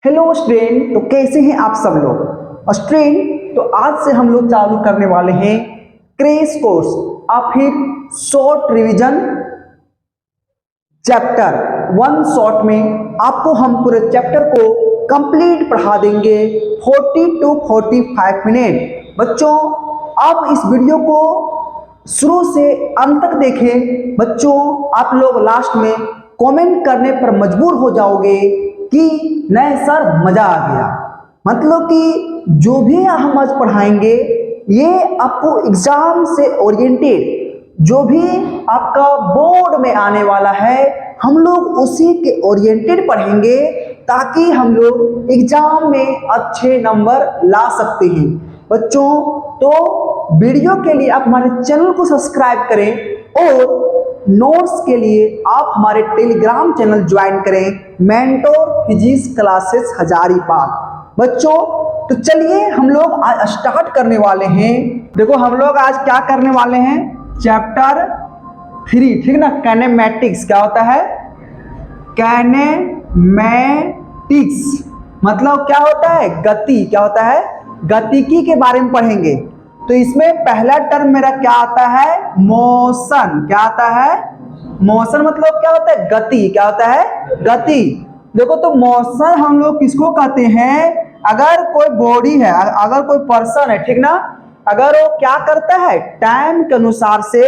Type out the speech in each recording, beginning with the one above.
Hello student, तो कैसे हैं आप सब लोग। स्टूडेंट, तो आज से हम लोग चालू करने वाले हैं क्रैश कोर्स और फिर शॉर्ट रिवीजन चैप्टर 1 शॉर्ट में आपको हम पूरे चैप्टर को कंप्लीट पढ़ा देंगे 40 to 45 मिनट। बच्चों, आप इस वीडियो को शुरू से अंत तक देखें। बच्चों, आप लोग लास्ट में कमेंट करने पर मजबूर हो जाओगे कि नहीं सर मजा आ गया। मतलब कि जो भी हम आज पढ़ाएंगे ये आपको एग्जाम से ओरिएंटेड, जो भी आपका बोर्ड में आने वाला है हम लोग उसी के ओरिएंटेड पढ़ेंगे ताकि हम लोग एग्जाम में अच्छे नंबर ला सकते हैं। बच्चों, तो वीडियो के लिए आप हमारे चैनल को सब्सक्राइब करें और नोट्स के लिए आप हमारे टेलीग्राम चैनल ज्वाइन करें, मेंटोर फिजिक्स क्लासेस हजारीबाग। बच्चों, तो चलिए हम लोग आज स्टार्ट करने वाले हैं। देखो हम लोग आज क्या करने वाले हैं, चैप्टर 3, ठीक ना। काइनेमैटिक्स क्या होता है, काइनेमैटिक्स मतलब क्या होता है, गति। क्या होता है, गतिकी के बारे में पढ़ेंगे। तो इसमें पहला टर्म मेरा क्या आता है, मोशन। क्या आता है, मोशन मतलब क्या होता है, गति। क्या होता है, गति। देखो तो मोशन हम लोग किसको कहते हैं, अगर कोई बॉडी है, अगर कोई पर्सन है, ठीक ना, अगर वो क्या करता है टाइम के अनुसार से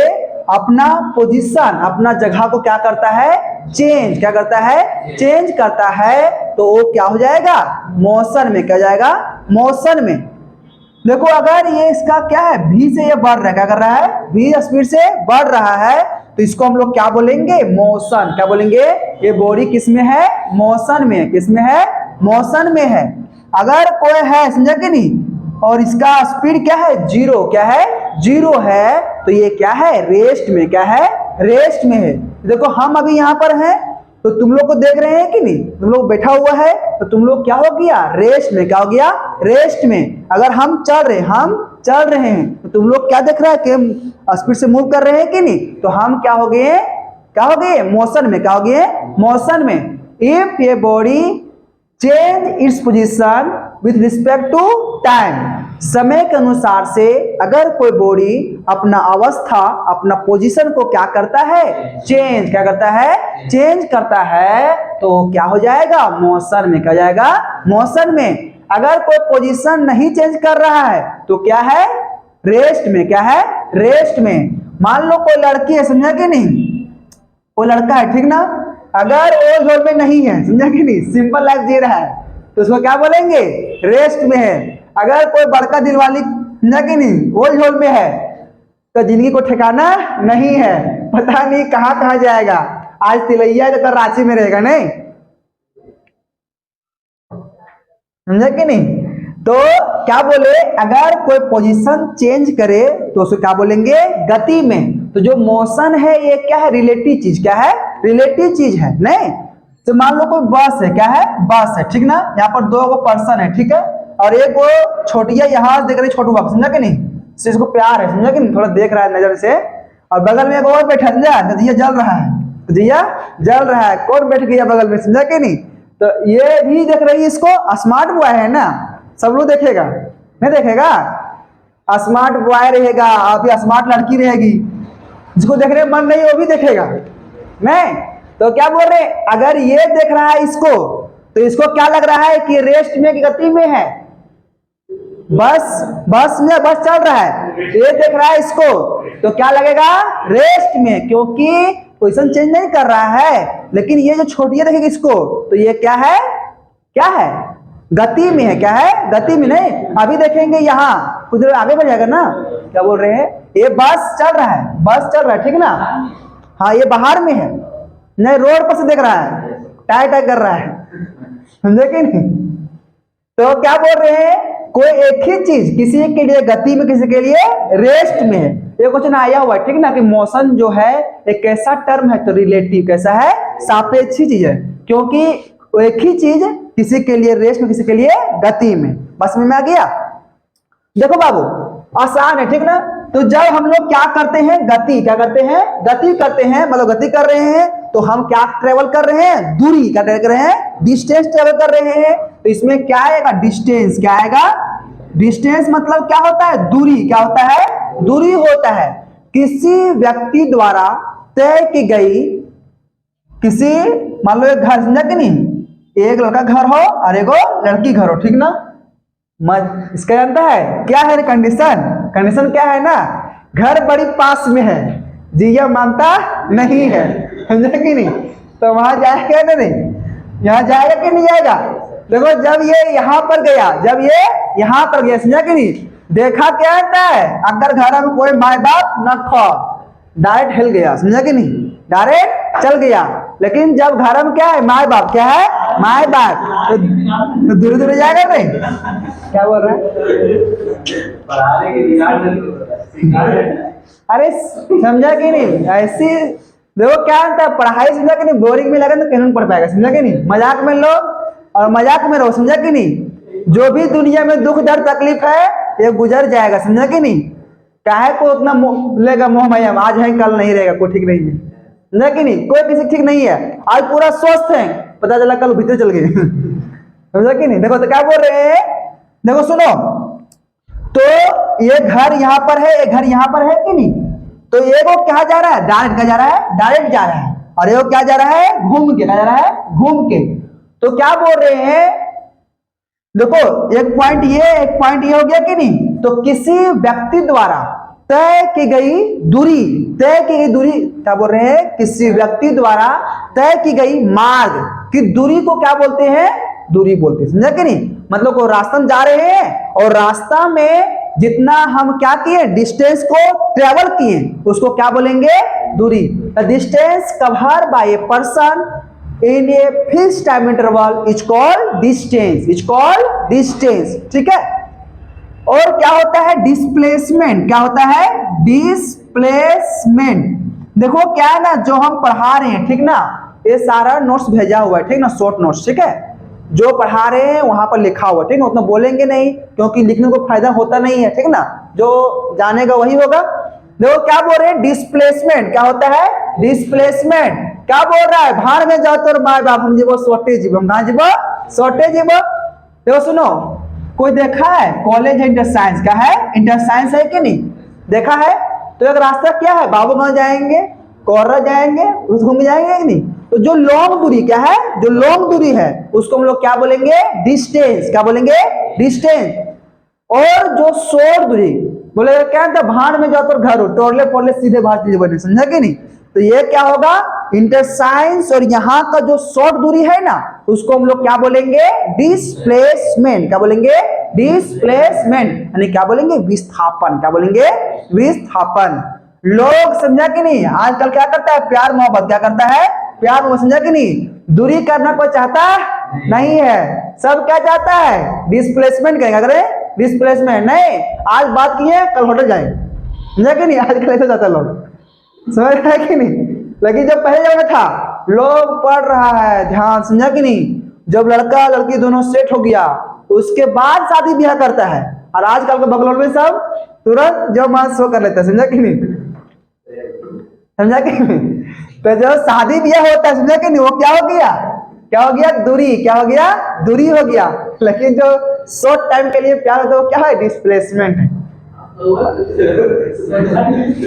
अपना पोजीशन, अपना जगह को क्या करता है, चेंज। क्या करता है, चेंज करता है, तो वो क्या हो जाएगा, मोशन में। क्या जाएगा, मोशन में। देखो अगर ये इसका क्या है, v से ये बढ़ रहा है, क्या कर रहा है, v स्पीड से बढ़ रहा है, तो इसको हम लोग क्या बोलेंगे, मोशन। क्या बोलेंगे, ये बॉडी किस में है, मोशन में। किस में है, मोशन में है। अगर कोई है, समझा कि नहीं, और इसका स्पीड क्या है, जीरो। क्या है, जीरो है, तो ये क्या है, रेस्ट में। क्या है, रेस्ट में है। देखो हम अभी यहाँ पर हैं तो तुम लोग को देख रहे हैं कि नहीं, तुम लोग बैठा हुआ है तो तुम लोग क्या हो गया, रेस्ट में। क्या हो गया, रेस्ट में। अगर हम चल रहे हैं तो तुम लोग क्या देख रहे हैं कि स्पीड से मूव कर रहे हैं कि नहीं, तो हम क्या हो गए, क्या हो गए, मोशन में। क्या हो गए, मोशन में। इफ ये body change its position with respect to time, समय के अनुसार से अगर कोई बॉडी अपना अवस्था, अपना पोजीशन को क्या करता है, चेंज। क्या करता है, चेंज करता है, तो क्या हो जाएगा, मोशन में। क्या जाएगा, मोशन में। अगर कोई पोजीशन नहीं चेंज कर रहा है तो क्या है, रेस्ट में। क्या है, रेस्ट में। मान लो कोई लड़की है, समझा कि नहीं, वो लड़का है, ठीक ना, अगर वो जोन में नहीं है, समझा कि नहीं, सिंपल लाइफ जी रहा है, तो उसको क्या बोलेंगे, रेस्ट में है। अगर कोई बड़का दिल वाली, समझा कि नहीं, वो जोन में है, तो जिंदगी को ठिकाना नहीं है, पता नहीं कहां कहां जाएगा। आज तिलैया तो रांची में रहेगा, नहीं, समझा कि नहीं। तो क्या बोले, अगर कोई पोजीशन चेंज करे तो उसको क्या बोलेंगे, गति में। तो जो मोशन है ये क्या है, रिलेटिव चीज। क्या है, रिलेटिव चीज है। नहीं तो मान लो कोई बस है, क्या है, बस है, ठीक ना, यहाँ पर दो पर्सन है, ठीक है, और एक वो छोटिया यहाँ देख रही, छोटू बाप, समझा कि नहीं, इसको प्यार है, समझा कि नहीं, थोड़ा देख रहा है नजर से, और बगल में एक और बैठा, समझा, दिया जल रहा है, दिया जल रहा है, कौन बैठ गया बगल में, समझा कि नहीं। तो ये भी देख रही है, इसको स्मार्ट बॉय है ना, सब लोग देखेगा, नहीं देखेगा, स्मार्ट बॉय रहेगा और फिर स्मार्ट लड़की रहेगी, जिसको देखने मन नहीं वो भी देखेगा, नहीं। तो क्या बोल रहे, अगर ये देख रहा है इसको, तो इसको क्या लग रहा है कि रेस्ट में, की गति में है, बस में बस चल रहा है, ये देख रहा है इसको, तो क्या लगेगा, रेस्ट में, क्योंकि पोजीशन चेंज नहीं कर रहा है। लेकिन ये जो छोटी देखेगी इसको, तो ये क्या है, क्या है, गति में है। क्या है, गति में। नहीं अभी देखेंगे यहाँ कुछ देर आगे बढ़ जाएगा ना, क्या बोल रहे हैं, ये बस चल रहा है, बस चल रहा है, ठीक ना, हाँ ये बाहर में है, नहीं रोड पर से देख रहा है, टाई टाई कर रहा है, समझे कि नहीं। तो क्या बोल रहे हैं, कोई एक ही चीज किसी के लिए गति में, किसी के लिए रेस्ट में है। ये क्वेश्चन आया हुआ है, ठीक ना, कि मोशन जो है एक कैसा टर्म है, तो रिलेटिव। कैसा है, सापेक्षी चीज है, क्योंकि एक ही चीज किसी के लिए रेस्ट में, किसी के लिए गति में। बस में आ गया। देखो बाबू आसान है, ठीक ना। तो जब हम लोग क्या करते हैं, गति, क्या करते हैं, गति करते हैं, मतलब गति कर रहे हैं, तो तो हम क्या ट्रेवल कर रहे हैं, दूरी क्या ट्रेवल कर रहे हैं, डिस्टेंस ट्रेवल कर रहे हैं। तो इसमें क्या आएगा, डिस्टेंस। क्या आएगा, डिस्टेंस मतलब क्या होता है, दूरी। क्या होता है, दूरी होता है। किसी व्यक्ति द्वारा तय की गई, किसी, मान लो एक घर, समझा कि नहीं, एक लड़का घर हो और एक लड़की घर हो, ठीक ना। इसका जानता है क्या है कंडीशन, कंडीशन क्या है ना, घर बड़ी पास में है, जिया मानता नहीं है, समझा कि नहीं। तो वहां जाएगा ना, नहीं, यहाँ जाएगा कि नहीं जाएगा। देखो जब ये यहाँ पर गया, जब ये यहाँ पर गया, समझा कि नहीं, देखा क्या होता है, अगर घर में कोई माँ बाप न खो, डायरेक्ट हिल गया, समझा कि नहीं, डायरेक्ट चल गया। लेकिन जब घर में क्या है, माँ बाप, क्या है, माँ बाप, तो दूर दूर जाएगा नहीं। क्या बोल रहा है, अरे समझा कि नहीं, ऐसी देखो क्या होता है, पढ़ाई समझा कि नहीं, बोरिंग में लगा तो कैसे पढ़ पाएगा, समझा कि नहीं। मजाक में लो और मजाक में रहो, समझा कि नहीं। जो भी दुनिया में दुख दर्द तकलीफ है ये गुजर जाएगा, समझा कि नहीं। काहे को उतना लेगा मोह माया, आज है कल नहीं रहेगा, कोई ठीक नहीं है, समझा कि नहीं। कोई किसी ठीक नहीं है, आज पूरा स्वस्थ है, पता चला कल भीतर चल गए, समझा कि नहीं। देखो तो क्या बोल रहे हैं, देखो सुनो, तो ये घर यहाँ पर है, ये घर यहाँ पर है कि नहीं। तो ये वो क्या जा रहा है, डायरेक्ट क्या जा रहा है, डायरेक्ट जा रहा है, और ये क्या जा रहा है, घूम के, क्या जा रहा है, घूम के। तो क्या बोल रहे हैं, देखो एक पॉइंट ये हो गया कि नहीं। तो किसी व्यक्ति द्वारा तय की गई दूरी, तय की गई दूरी, क्या बोल रहे हैं, किसी व्यक्ति द्वारा तय की गई मार्ग की दूरी को क्या बोलते हैं, दूरी बोलते हैं, समझा कि नहीं। मतलब को रास्ता में जा रहे हैं और रास्ता में जितना हम क्या किए, डिस्टेंस को ट्रेवल किए, उसको क्या बोलेंगे, दूरी। Distance covered by a person in a fixed time interval is called distance, is called distance, ठीक है। और क्या होता है, डिस्प्लेसमेंट। क्या होता है, डिस्प्लेसमेंट। देखो क्या है ना, जो हम पढ़ा रहे हैं, ठीक ना, ये सारा नोट्स भेजा हुआ है, ठीक ना, शॉर्ट नोट्स, ठीक है। जो पढ़ा रहे हैं वहां पर लिखा हुआ, ठीक है, उतना बोलेंगे नहीं क्योंकि लिखने को फायदा होता नहीं है, ठीक ना, जो जानेगा वही होगा। देखो क्या बोल रहे हैं, डिस्प्लेसमेंट। क्या होता है, डिस्प्लेसमेंट। क्या बोल रहा है, भाड़ में जाओ तो माँ बाप, हम जीवो सोटे जीव, हम कहाँ जीवो, सोटे जीव। देखो सुनो, कोई देखा है कॉलेज है इंटर साइंस, क्या है, इंटर साइंस है कि नहीं, देखा है। तो एक रास्ता क्या है, बाबूगंज जाएंगे, कोर्रा जाएंगे, उस घूम जाएंगे कि नहीं। तो जो लॉन्ग दूरी क्या है, जो लॉन्ग दूरी है उसको हम लोग क्या बोलेंगे, डिस्टेंस। क्या बोलेंगे, डिस्टेंस। और जो शॉर्ट दूरी बोलेगा क्या था, भाड़ में जाओ तो घर हो, टोरले पोरले सीधे बाहर चीजें बने, समझा कि नहीं। तो ये क्या होगा, इंटर साइंस और यहाँ का जो शॉर्ट दूरी है ना, उसको हम लोग क्या बोलेंगे, डिस्प्लेसमेंट। क्या बोलेंगे, डिस्प्लेसमेंट, यानी क्या बोलेंगे, विस्थापन। क्या बोलेंगे, विस्थापन। लोग, समझा कि नहीं, आजकल क्या करता है, प्यार मोहब्बत, क्या करता है, प्यार मोहब्बत, समझा कि नहीं। दूरी करना कोई चाहता नहीं है, सब क्या चाहता है, डिस्प्लेसमेंट करेगा, करे डिस्प्लेसमेंट नहीं। आज बात की है, कल होटल जाएंगे, समझा कि नहीं, आजकल ऐसा जाता है लोग, समझ रहा है कि नहीं। लेकिन जब पहले जमाना था, लोग पढ़ रहा है ध्यान, समझा कि नहीं, जब लड़का लड़की दोनों सेट हो गया उसके बाद शादी ब्याह करता है। और आजकल के बगलों में सब तुरंत जो मान सो कर लेता है, समझा कि नहीं, समझा कि नहीं। तो जो शादी ब्याह होता है, समझा कि नहीं, वो क्या हो गया, क्या हो गया, दूरी। क्या हो गया, दूरी हो गया। लेकिन जो शॉर्ट टाइम के लिए प्यार होता है वो क्या है, डिस्प्लेसमेंट है।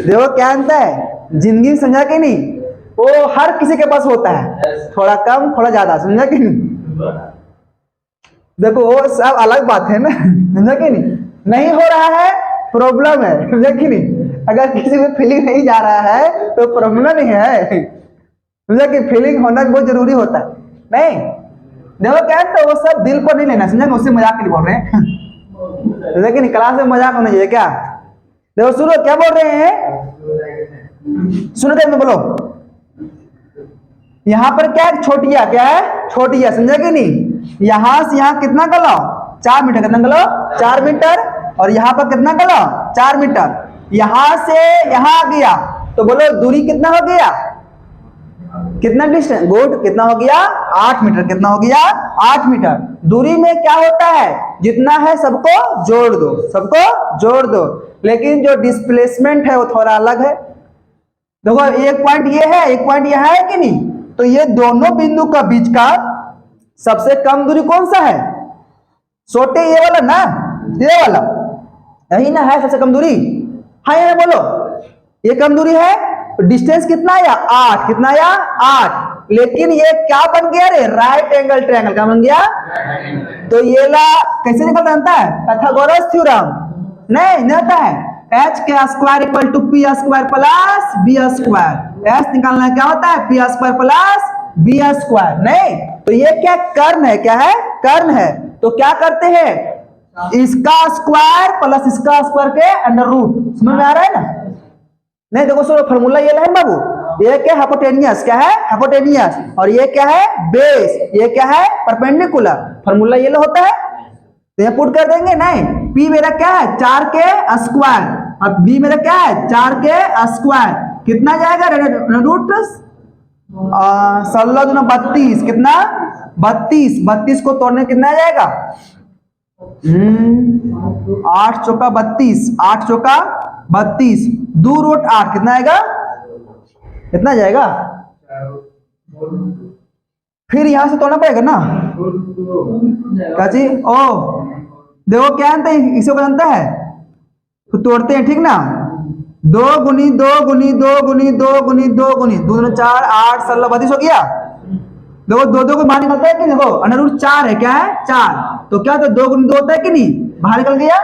देखो क्या अंतर है जिंदगी, समझा कि नहीं, वो हर किसी के पास होता है, थोड़ा कम थोड़ा ज्यादा, समझा कि नहीं। देखो वो सब अलग बात है ना, समझा कि नहीं हो रहा है प्रॉब्लम है, समझा कि नहीं। अगर किसी को फीलिंग नहीं जा रहा है तो प्रॉब्लम नहीं है, समझा कि फीलिंग होना बहुत जरूरी होता है। नहीं देखो क्या है, तो वो सब दिल को नहीं लेना, समझा कि उससे मजाक के लिए बोल रहे हैं, लेकिन क्लास में मजाक होना चाहिए क्या। देखो सुनो क्या बोल रहे हैं, सुनो टाइम में बोलो। यहाँ पर क्या है, छोटिया, क्या है, छोटिया, समझा कि नहीं। यहां से यहाँ कितना गलो, 4 मीटर, कितना गलो, 4 मीटर। और यहाँ पर कितना गलो, 4 मीटर। यहां से यहां आ गया तो बोलो दूरी कितना हो गया, कितना डिस्टेंस, गुड, कितना हो गया, 8 मीटर। कितना हो गया, 8 मीटर। दूरी में क्या होता है, जितना है सबको जोड़ दो, सबको जोड़ दो। लेकिन जो डिस्प्लेसमेंट है वो थोड़ा अलग है। देखो एक पॉइंट ये है, एक पॉइंट यह है कि नहीं। तो ये दोनों बिंदु का बीच का सबसे कम दूरी कौन सा है? छोटे ये वाला ना, ये वाला यही ना है सबसे कम दूरी। हाँ या बोलो, ये कम दूरी है। तो डिस्टेंस कितना आया? 8। कितना आया? 8। लेकिन ये क्या बन गया रे? Right angle triangle. क्या बन गया? तो ये ला कैसे निकल जानता है? Pythagoras theorem. नहीं आता है। एच के square equal to P square plus B square. H निकालना क्या होता है? P square plus B square. नहीं, तो ये क्या कर्ण है? क्या है? कर्ण है। तो क्या करते हैं? इसका स्क्वायर प्लस इसका स्क्वायर के अंडर रूट। समझ में आ रहा है ना? नहीं देखो सुनो, फॉर्मूला ये है बाबू। ये क्या? हाइपोटेनियस। क्या है? हाइपोटेनियस। और ये क्या है? बेस। ये क्या है? परपेंडिकुलर। फॉर्मूला ये होता है, तो ये पुट कर देंगे। नहीं, पी मेरा क्या है? 4 के स्क्वायर और बी मेरा क्या है? 4 के स्क्वायर। कितना जाएगा? रूट 16 दूना 32। कितना? 32। 32 को तोड़ने कितना जाएगा? 8 चौका 32। 8 चौका 32। 2 रूट 8 कितना आएगा? कितना जाएगा? फिर यहां से तोड़ना पड़ेगा ना काजी। ओ देखो क्या जानते हैं, इसे जानता है तो तोड़ते हैं, ठीक ना। 2 गुनी 2 गुनी 2 गुनी 2 गुनी 2 गुनी 2 4 8 16 32 हो गया। देखो 2 को बाहर निकलता है कि देखो अंडर रूट 4 है। क्या है? 4। तो क्या होता है? 2 गुनी 2 होता है कि नहीं? बाहर निकल गया।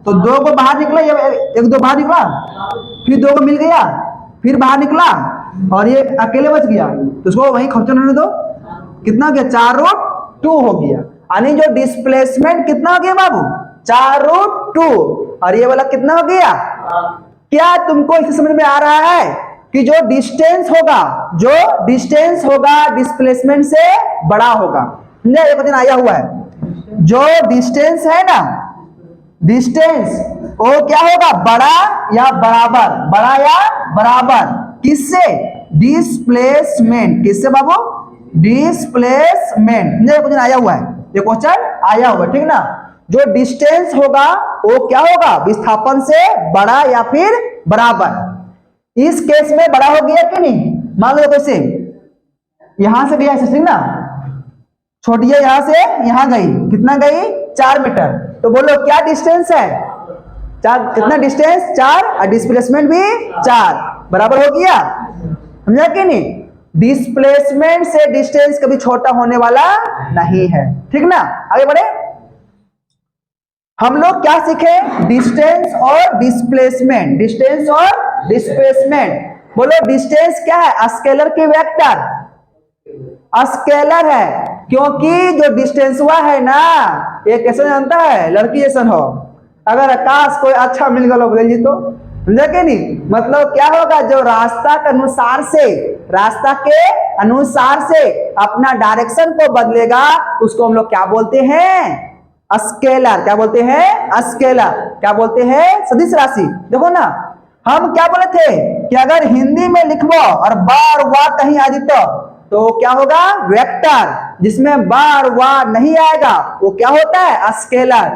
तो 2 को बाहर निकला, एक 2 बाहर निकला, फिर 2 को मिल गया, फिर बाहर निकला और ये अकेले बच गया। तो उसको वहीं खर्चन रहने दो। कितना हो गया? 4 रूट 2 हो गया। यानी जो डिस्प्लेसमेंट कितना हो गया बाबू? 4 रूट 2। और ये वाला कितना हो गया? क्या तुमको इसे समझ में आ रहा है कि जो डिस्टेंस होगा डिस्प्लेसमेंट से बड़ा होगा? ये क्वेश्चन आया हुआ है। जो डिस्टेंस है ना, डिस्टेंस वो क्या होगा? बड़ा या बराबर? बड़ा या बराबर किससे? डिस्प्लेसमेंट। किससे बाबू? डिस्प्लेसमेंट। ये क्वेश्चन आया हुआ है, ये क्वेश्चन आया हुआ है, ठीक ना। जो डिस्टेंस होगा वो क्या होगा? विस्थापन से बड़ा या फिर बराबर। इस केस में बड़ा हो गया कि नहीं? मान लो कैसे यहां से गया, ठीक ना, छोटी है यहां से यहां गई, कितना गई? 4 मीटर। तो बोलो क्या डिस्टेंस है? 4। कितना डिस्टेंस? 4। और डिस्प्लेसमेंट भी 4। बराबर हो गया। समझा कि नहीं? डिस्प्लेसमेंट से डिस्टेंस कभी छोटा होने वाला नहीं है, ठीक ना। आगे बढ़े। हम लोग क्या सीखे? डिस्टेंस और डिस्प्लेसमेंट। डिस्टेंस और डिस्प्लेसमेंट। बोलो डिस्टेंस क्या है? स्केलर की वेक्टर। स्केलर है क्योंकि जो डिस्टेंस हुआ है ना, ये कैसे जानता है? लड़की जैसा हो। अगर आकाश कोई अच्छा मिल गया बोल जी तो समझा कि नहीं? मतलब क्या होगा? जो रास्ता के अनुसार से अपना डायरेक्शन को बदलेगा उसको हम लोग क्या बोलते हैं? स्केलर। क्या बोलते हैं? स्केलर। क्या बोलते हैं? सदिश राशि। देखो ना, हम क्या बोले थे कि अगर हिंदी में लिखबो और बार बार कहीं आ जीतो तो क्या होगा? वेक्टर। जिसमें बार बार नहीं आएगा वो क्या होता है? स्केलर।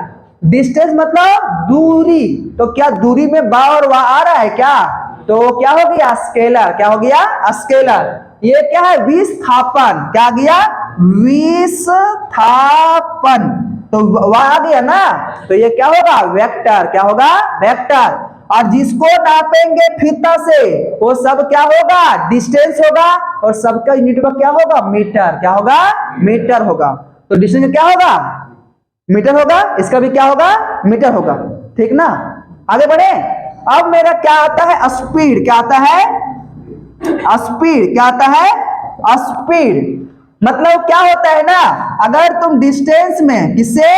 डिस्टेंस मतलब दूरी। तो क्या दूरी में बार बार आ रहा है क्या? तो क्या हो गया? स्केलर। क्या हो गया? स्केलर। ये क्या है? विस्थापन। क्या आ गया? विस्थापन। तो वह आ गया ना, तो ये क्या होगा? वेक्टर। क्या होगा? वेक्टर। और जिसको नापेंगे फीता से वो सब क्या होगा? डिस्टेंस होगा। और सबका यूनिट का क्या होगा? मीटर। क्या होगा? मीटर होगा। तो डिस्टेंस क्या होगा? मीटर होगा। इसका भी क्या होगा? मीटर होगा, ठीक ना। आगे बढ़े। अब मेरा क्या आता है? स्पीड। क्या आता है? स्पीड। क्या आता है? स्पीड मतलब क्या होता है ना, अगर तुम डिस्टेंस में किससे?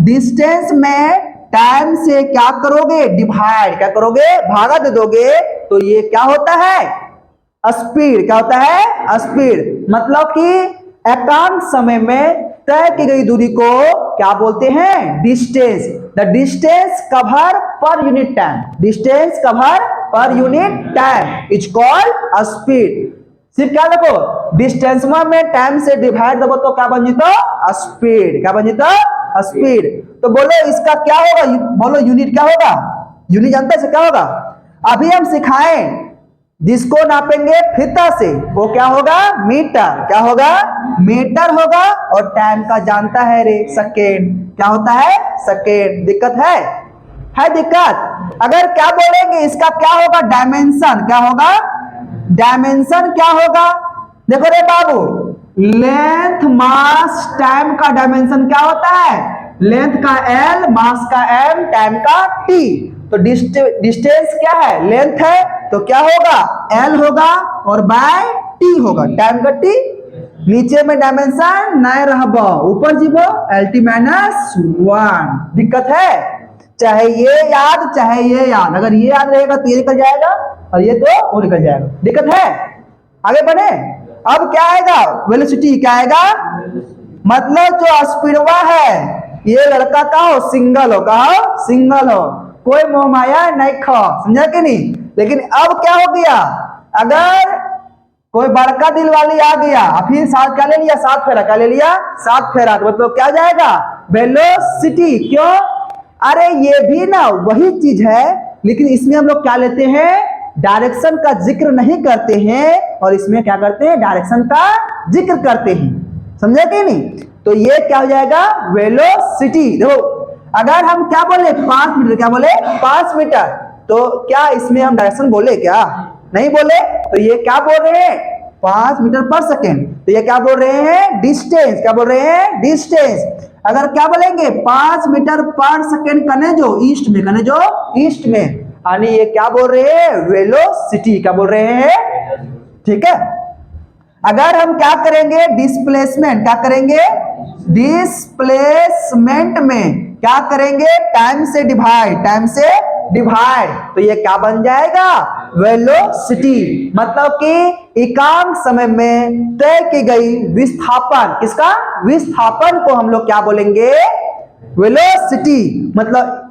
डिस्टेंस में टाइम से क्या करोगे? डिवाइड। क्या करोगे? भागा दे दोगे तो ये क्या होता है? स्पीड। क्या होता है? स्पीड मतलब कि एकांक समय में तय की गई दूरी को क्या बोलते हैं? Distance. The distance cover per unit time. Distance cover per unit time is called speed. सिर्फ क्या देखो, डिस्टेंस में टाइम से डिवाइड दबो तो क्या बन जीतो? स्पीड। क्या बन जीतो? स्पीड। तो बोलो इसका क्या होगा? बोलो यूनिट क्या होगा? यूनिट जानते हैं क्या होगा? अभी हम सिखाएं जिसको नापेंगे फीता से वो क्या होगा, मीटर। क्या होगा, मीटर होगा। और टाइम का जानता है रे, सेकेंड। क्या होता है, सेकेंड। दिक्कत है दिक्कत। अगर क्या बोलेंगे इसका क्या होगा, डायमेंशन। क्या होगा, डायमेंशन क्या होगा। देखो रे बाबू, लेंथ मास टाइम का डायमेंशन क्या होता है, लेंथ का L, मास का M, टाइम का T। तो डिस्टेंस क्या है, लेंथ है, तो क्या होगा, L होगा और बाय T होगा, टाइम का T। नीचे में डायमेंशन नहीं रहबो, ऊपर जीवो LT -1। दिक्कत है, चाहे ये याद चाहे ये याद, अगर ये याद रहेगा तो ये निकल जाएगा और ये तो वो निकल जाएगा। दिक्कत है, आगे बढ़े। अब क्या आएगा, वेलोसिटी। क्या आएगा, मतलब जो स्पीडवा है, ये लड़का का हो सिंगल हो, कहा सिंगल हो, कोई मोह माया नहीं खा, समझा कि नहीं। लेकिन अब क्या हो गया, अगर कोई बड़का दिल वाली आ गया, फिर साथ क्या ले लिया, 7 फेरा। क्या ले लिया, 7 फेरा। तो मतलब क्या जाएगा, वेलोसिटी। क्यों, अरे ये भी ना वही चीज है, लेकिन इसमें हम लोग क्या लेते हैं, डायरेक्शन का जिक्र नहीं करते हैं, और इसमें क्या करते हैं, डायरेक्शन का जिक्र करते हैं। समझे कि नहीं। तो ये क्या हो जाएगा, वेलोसिटी। देखो अगर हम क्या बोले 5 मीटर, क्या बोले 5 मीटर, तो क्या इसमें हम डायरेक्शन बोले, क्या नहीं बोले। तो ये क्या बोल रहे हैं, 5 मीटर पर सेकेंड। तो ये क्या बोल रहे हैं, डिस्टेंस। क्या बोल रहे हैं, डिस्टेंस। अगर क्या बोलेंगे 5 मीटर पर सेकेंड कने जो ईस्ट में, कने जो ईस्ट में, यानी ये क्या बोल रहे हैं, वेलोसिटी। क्या बोल रहे हैं, ठीक है। अगर हम क्या करेंगे, डिस्प्लेसमेंट। क्या करेंगे, डिस्प्लेसमेंट में क्या करेंगे, टाइम से डिवाइड। टाइम से डिवाइड, तो ये क्या बन जाएगा, वेलोसिटी। मतलब कि एकांक समय में तय की गई विस्थापन, किसका, विस्थापन को हम लोग क्या बोलेंगे, वेलोसिटी। मतलब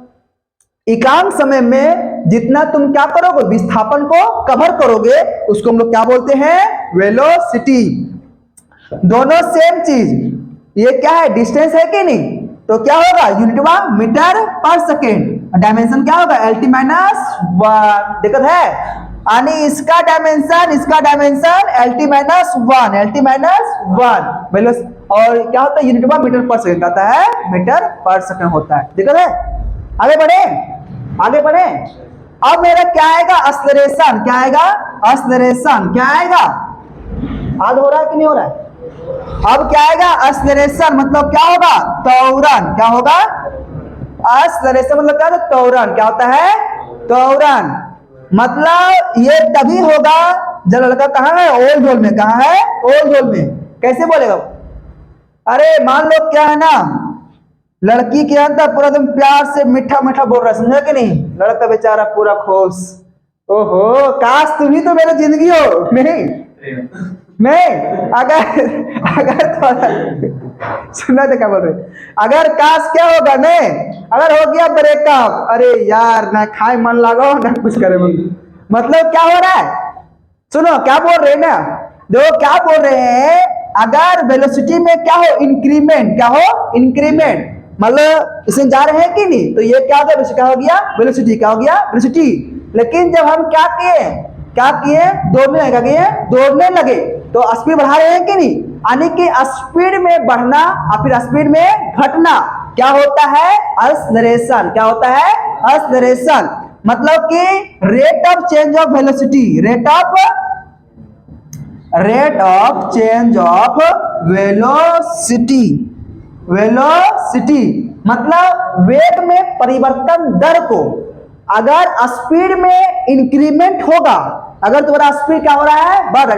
एकांक समय में जितना तुम क्या करोगे, विस्थापन को कवर करोगे, उसको हम लोग क्या बोलते हैं, वेलोसिटी। दोनों सेम चीज, ये क्या है, डिस्टेंस है कि नहीं। तो क्या होगा, यूनिट मीटर पर सेकेंड। डायमेंशन क्या होगा, LT -1। दिक्कत है, यानी इसका डायमेंशन LT -1, LT -1 और क्या होता है, यूनिट मीटर पर सेकेंड आता है, मीटर पर सेकेंड होता है। दिक्कत है, आगे बढ़े, आगे बढ़े। अब मेरा क्या आएगा, एक्सेलरेशन। क्या आएगा, एक्सेलरेशन। क्या आएगा, याद हो रहा है कि नहीं हो रहा है। अब क्या आएगा, एक्सेलरेशन मतलब क्या होगा, त्वरण। क्या होगा, एक्सेलरेशन मतलब क्या होता है, त्वरण। क्या होता है, त्वरण। मतलब ये तभी होगा जब लड़का कहाँ है, ओल झोल में। कहाँ है, ओल झोल में। कैसे बोलेगा, अरे मान लो क्या है ना, लड़की के अंदर पूरा एकदम प्यार से मीठा मीठा बोल रहा है, समझा कि नहीं। लड़का बेचारा पूरा खुश, ओहो काश तुम ही तो मेरी जिंदगी हो। नहीं अगर थोड़ा सुना तो क्या बोल रहे, अगर काश क्या होगा नहीं, अगर हो गया ब्रेकअप, अरे यार ना खाए मन लगाओ ना कुछ करे मन। मतलब क्या हो रहा है, सुनो क्या बोल रहे हैं ना, देखो क्या बोल रहे हैं, अगर वेलोसिटी में क्या हो, इंक्रीमेंट। क्या हो, इंक्रीमेंट। मतलब इसमें जा रहे हैं कि नहीं, तो ये क्या हो गया, क्या हो गया, वेलोसिटी। क्या हो गया, वेलोसिटी। लेकिन जब हम क्या किए, दौड़ने लगे, तो स्पीड बढ़ा रहे हैं कि नहीं, यानी कि स्पीड में बढ़ना और फिर स्पीड में घटना क्या होता है, एक्सेलरेशन। क्या होता है, एक्सेलरेशन। मतलब कि rate of change of velocity, rate of change of velocity. Velocity मतलब वेग में परिवर्तन दर को, अगर स्पीड में इंक्रीमेंट होगा, अगर तुम्हारा स्पीड क्या हो रहा है, बढ़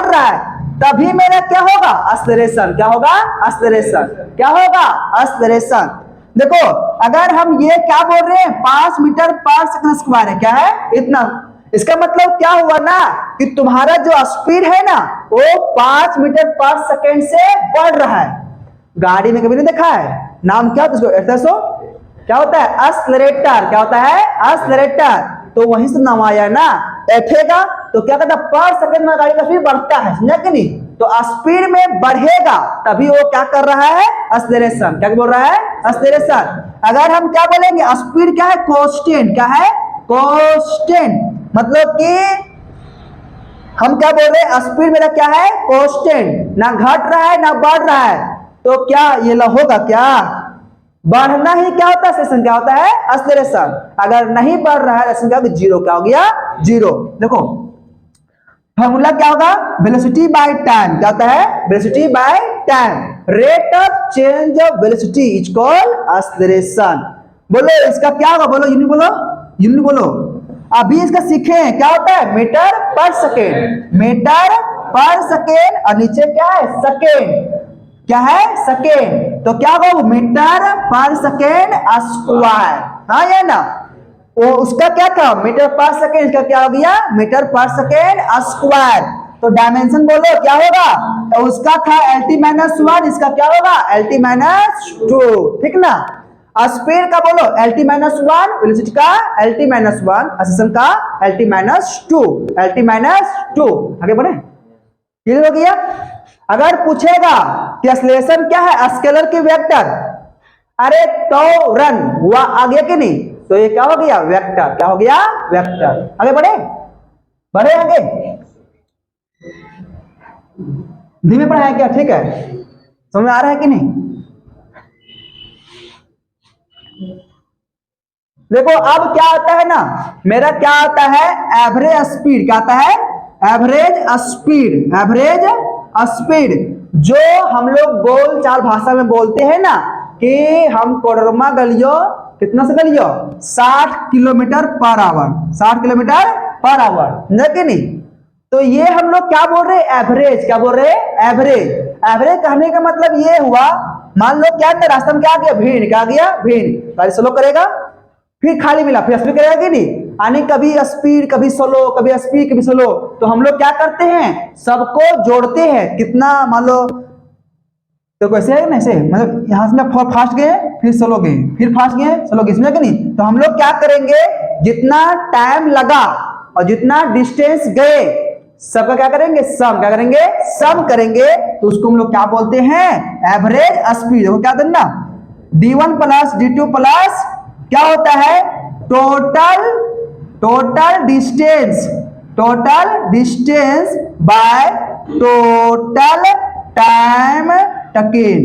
रहा है, तभी मेरा क्या होगा, एक्सेलरेशन। क्या होगा, एक्सेलरेशन। क्या होगा, एक्सेलरेशन। देखो अगर हम ये क्या बोल रहे हैं, 5 मीटर पर सेकंड स्क्वायर है, क्या है इतना, इसका मतलब क्या हुआ ना कि तुम्हारा जो स्पीड है ना वो 5 मीटर पर सेकंड से बढ़ रहा है। गाड़ी में कभी नहीं देखा है, नाम क्या होता है, क्या होता है, एक्सेलरेटर। क्या होता है, एक्सेलरेटर। तो वहीं से नाम आया है ना, बैठेगा तो क्या कहता है, पर सेकंड में गाड़ी का स्पीड बढ़ता है, समझा कि नहीं। तो स्पीड में बढ़ेगा तभी वो क्या कर रहा है, एक्सेलरेशन। क्या बोल रहा है, एक्सेलरेशन। अगर हम क्या बोलेंगे, स्पीड क्या है, कांस्टेंट। क्या है, कांस्टेंट। मतलब कि हम क्या बोल रहे हैं, स्पीड मेरा क्या है, कांस्टेंट, ना घट रहा है ना बढ़ रहा है, तो क्या ये होगा, क्या बढ़ना ही क्या होता है एक्सेलरेशन, क्या होता है एक्सेलरेशन। अगर नहीं बढ़ रहा है एक्सेलरेशन क्या होगा, जीरो, क्या हो गया जीरो। देखो फॉर्मूला क्या होगा, वेलोसिटी बाय टाइम, क्या होता है velocity by time, rate of change of velocity is called acceleration. बोलो इसका क्या होगा, बोलो यूनिट, बोलो यूनिट बोलो। अभी इसका सीखे क्या होता है, मीटर पर सेकेंड, मीटर पर सेकेंड, और नीचे क्या है सेकेंड, क्या है सेकेंड, तो क्या होगा मीटर पर सेकेंड स्क्वायर, हाँ या ना, वो उसका क्या था मीटर पर सेकेंड, इसका क्या हो गया मीटर पर सेकेंड स्क्वायर। तो डायमेंशन बोलो क्या होगा, तो उसका था LT-1, इसका क्या होगा LT-2, ठीक ना। स्पीड का बोलो LT-1, वेलोसिटी का LT-1, एक्सेलरेशन का LT-2, LT-2। आगे बढ़े, क्लियर हो गया। अगर पूछेगा कि एक्सेलरेशन क्या है, स्केलर की वेक्टर, अरे तो रन हुआ आ गया कि नहीं, तो ये क्या हो गया वेक्टर, क्या हो गया वेक्टर। आगे बढ़े, बढ़े आगे, धीमे पढ़ाया क्या, ठीक है, समझ में आ रहा है कि नहीं। देखो अब क्या आता है ना, मेरा क्या आता है एवरेज स्पीड, क्या आता है एवरेज स्पीड, एवरेज स्पीड, जो हम लोग बोल चाल भाषा में बोलते हैं ना कि हम कोडरमा गलियो, कितना से गलियो 60 kilometre per hour, 60 kilometre per hour, नहीं नहीं, तो ये हम लोग क्या बोल रहे हैं एवरेज, क्या बोल रहे हैं एवरेज। एवरेज कहने का मतलब ये हुआ, मान लो क्या रास्ते में क्या आ गया भीड़, क्या आ गया भीड़, गाड़ी स्लो करेगा, फिर खाली मिला, फिर स्पीड करेगा कि नहीं, यानी कभी स्पीड कभी स्लो, कभी स्पीड कभी स्लो, तो हम लोग क्या करते हैं सबको जोड़ते हैं, कितना मान लो, तो कैसे है ना ऐसे, मतलब यहां से फास्ट गए फिर स्लो गए, फिर फास्ट गए स्लो गए, इसमें कि नहीं, तो हम लोग क्या करेंगे जितना टाइम लगा और जितना डिस्टेंस गए सबका क्या करेंगे सम, क्या करेंगे सम करेंगे, तो उसको हम लोग क्या बोलते हैं एवरेज स्पीड। देखो क्या करना, D1 प्लस D2 प्लस क्या होता है total distance, total distance by total time taken.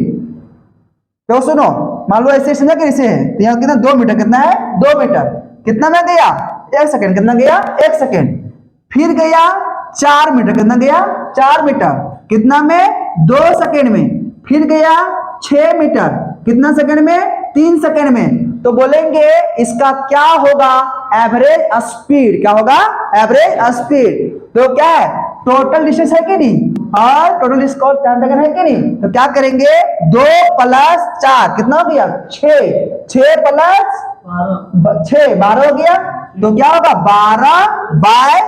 तो सुनो मान लो ऐसे समझा कि इसे है, तो यहाँ कितना 2 मीटर, कितना है 2 मीटर, कितना में गया 1 सेकेंड, कितना गया 1 सेकेंड, फिर गया 4 मीटर, कितना गया 4 मीटर, कितना में 2 सेकेंड में, फिर गया 6 मीटर, कितना सेकेंड में 3 सेकेंड में, तो बोलेंगे इसका क्या होगा एवरेज स्पीड, क्या होगा एवरेज स्पीड। तो क्या है टोटल डिस्टेंस है कि नहीं, और टोटल डिस्टेंस टाइम टेकन है कि नहीं, तो क्या करेंगे 2 प्लस 4 कितना हो गया 6, 6 प्लस 6 12 हो गया, तो क्या होगा 12 बाय,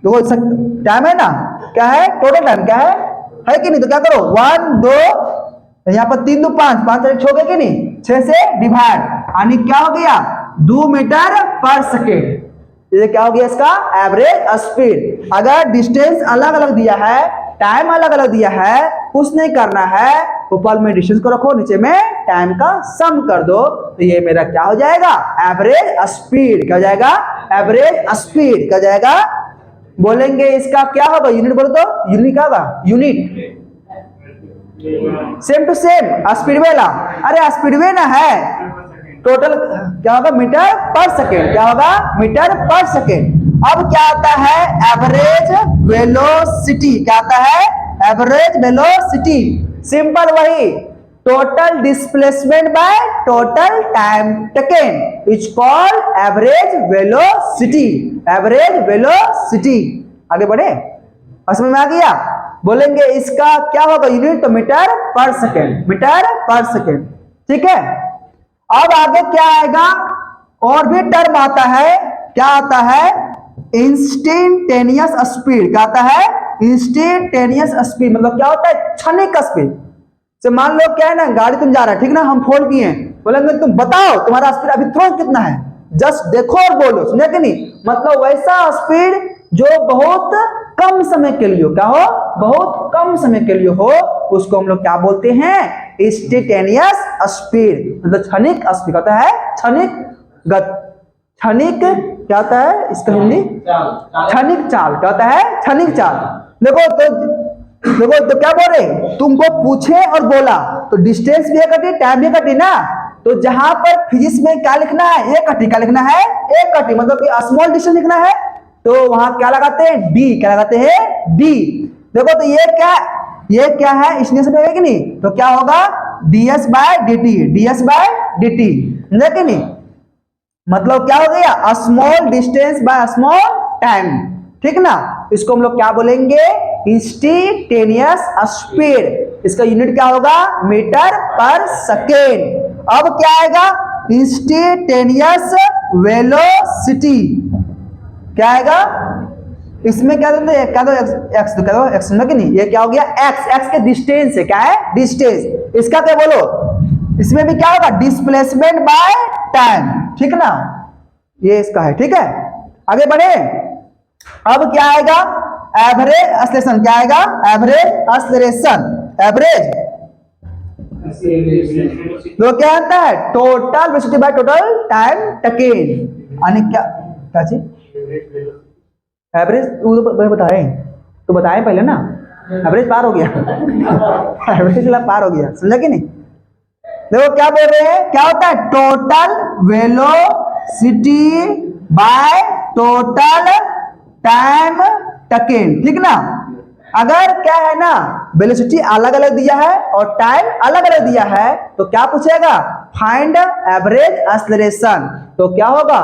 तो टाइम है ना, क्या है टोटल टाइम क्या है कि नहीं, तो क्या करो 1 2, यहाँ पर 3 2 5, 5 1 6 हो गया कि नहीं, 6 से डिवाइड, यानी क्या हो गया 2 मीटर पर सेकेंड, ये क्या हो गया इसका एवरेज स्पीड। अगर डिस्टेंस अलग अलग दिया है, टाइम अलग अलग दिया है, कुछ नहीं करना है, ऊपर में डिस्टेंस को रखो, नीचे में टाइम का सम कर दो, तो ये मेरा क्या हो जाएगा एवरेज स्पीड, क्या हो जाएगा एवरेज स्पीड, क्या हो जाएगा, बोलेंगे इसका क्या होगा यूनिट, बोलो तो यूनिट क्या होगा यूनिट, सेम टू सेम स्पीडवे ला, अरे स्पीडवे ना है, टोटल क्या होगा मीटर पर सेकेंड, क्या होगा मीटर पर सेकेंड। अब क्या आता है एवरेज वेलोसिटी, क्या आता है एवरेज वेलोसिटी, सिंपल वही total displacement by total time taken is called average velocity, average velocity. आगे बढ़े, समझ में आ गया, बोलेंगे इसका क्या होगा यूनिट, तो मीटर पर सेकेंड, मीटर पर सेकेंड, ठीक है। अब आगे क्या आएगा, और भी टर्म आता है, क्या आता है इंस्टेंटेनियस स्पीड, क्या आता है इंस्टेंटेनियस स्पीड, मतलब क्या होता है क्षणिक स्पीड। से मान लो क्या है ना गाड़ी तुम जा रहा है, ठीक ना, हम फोन किए, बोलेंगे तुम बताओ तुम्हारा स्पीड अभी तुरंत कितना है, जस्ट देखो और बोलो, समझे कि नहीं, मतलब वैसा स्पीड जो बहुत कम समय के लिए, क्या हो बहुत कम समय के लिए हो, उसको हम लोग क्या बोलते हैं इंस्टेंटेनियस स्पीड, मतलब क्षणिक स्पीड होता है, क्षणिक क्या होता है इसका हिंदी? क्षणिक चाल। क्या होता है? क्षणिक चाल। देखो तो क्या बोल रहे, तुमको पूछे और बोला तो डिस्टेंस भी कटी, टाइम भी कटी ना। तो जहां पर फिजिक्स में क्या लिखना है, एक कटी, क्या लिखना है? एक कटी, मतलब कि स्मॉल डिस्टेंस लिखना है तो वहां क्या लगाते हैं? डी। क्या लगाते हैं? डी। देखो तो ये क्या है, इसने से कि नहीं, तो क्या होगा? ds by dt, ds by dt, समझे कि नहीं? मतलब क्या हो गया? Small distance by small time, ठीक ना। इसको हम लोग क्या बोलेंगे? Instantaneous speed. इसका यूनिट क्या होगा? मीटर पर सेकेंड। अब क्या आएगा? Instantaneous velocity. क्या आएगा इसमें? क्या देते हैं? क्या दो एक्स, तो क्या दो एक्स में कि नहीं, ये क्या हो गया? एक्स। एक्स के डिस्टेंस है, क्या है? डिस्टेंस। इसका क्या बोलो? इसमें भी क्या होगा? डिस्प्लेसमेंट बाय टाइम, ठीक ना। ये इसका है, ठीक है। आगे बढ़े। अब क्या आएगा? Average acceleration. क्या आएगा? Average acceleration. एवरेज तो क्या आता है? Total velocity by total time taken, यानी क्या चीज? एवरेज तो बताए, तो बताए पहले ना। एवरेज पार हो गया एवरेज पार हो गया, समझा कि नहीं? देखो क्या बोल रहे हैं, क्या होता है? Total velocity by total time taken, ठीक ना। अगर क्या है ना, वेलोसिटी अलग अलग दिया है और टाइम अलग अलग दिया है तो क्या पूछेगा? Find average acceleration. तो क्या होगा?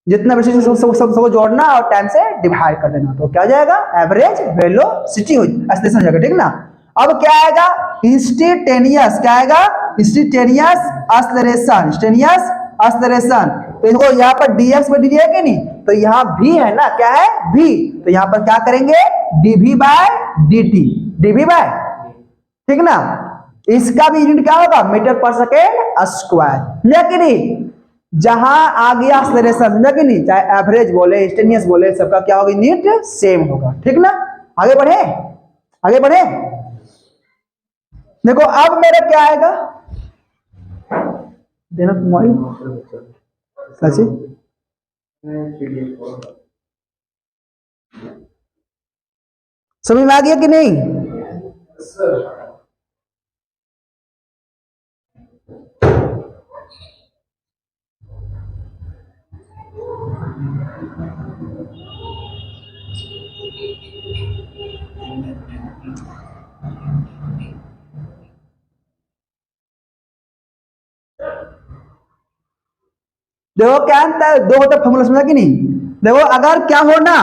जितना वेलोसिटी सबको जोड़ना और टाइम से डिवाइड कर देना, तो क्या हो जाएगा? एवरेज वेलोसिटी एक्सेलरेशन हो जाएगा, ठीक ना। अब क्या आएगा? इंस्टेंटेनियस। क्या आएगा? Instantaneous acceleration. Instantaneous acceleration. तो इसको यहाँ पर dx में डी है कि नहीं, तो यहाँ v है ना, क्या है? v। तो यहाँ पर क्या करेंगे? dv by dt, dv by, ठीक ना। इसका भी यूनिट क्या होगा? मीटर पर सेकेंड स्क्वायर, या कि नहीं। जहां आ गया एक्सेलरेशन, समझा कि नहीं, चाहे एवरेज बोले इंस्टेंटेनियस बोले, सबका क्या होगा? यूनिट सेम होगा, ठीक ना। आगे बढ़े, आगे बढ़े। देखो अब मेरा क्या आएगा? देना मोबाइल सची समझ में आ गया कि नहीं? देखो क्या है, दो होता फॉर्मूला, समझा कि नहीं। देखो अगर क्या हो ना,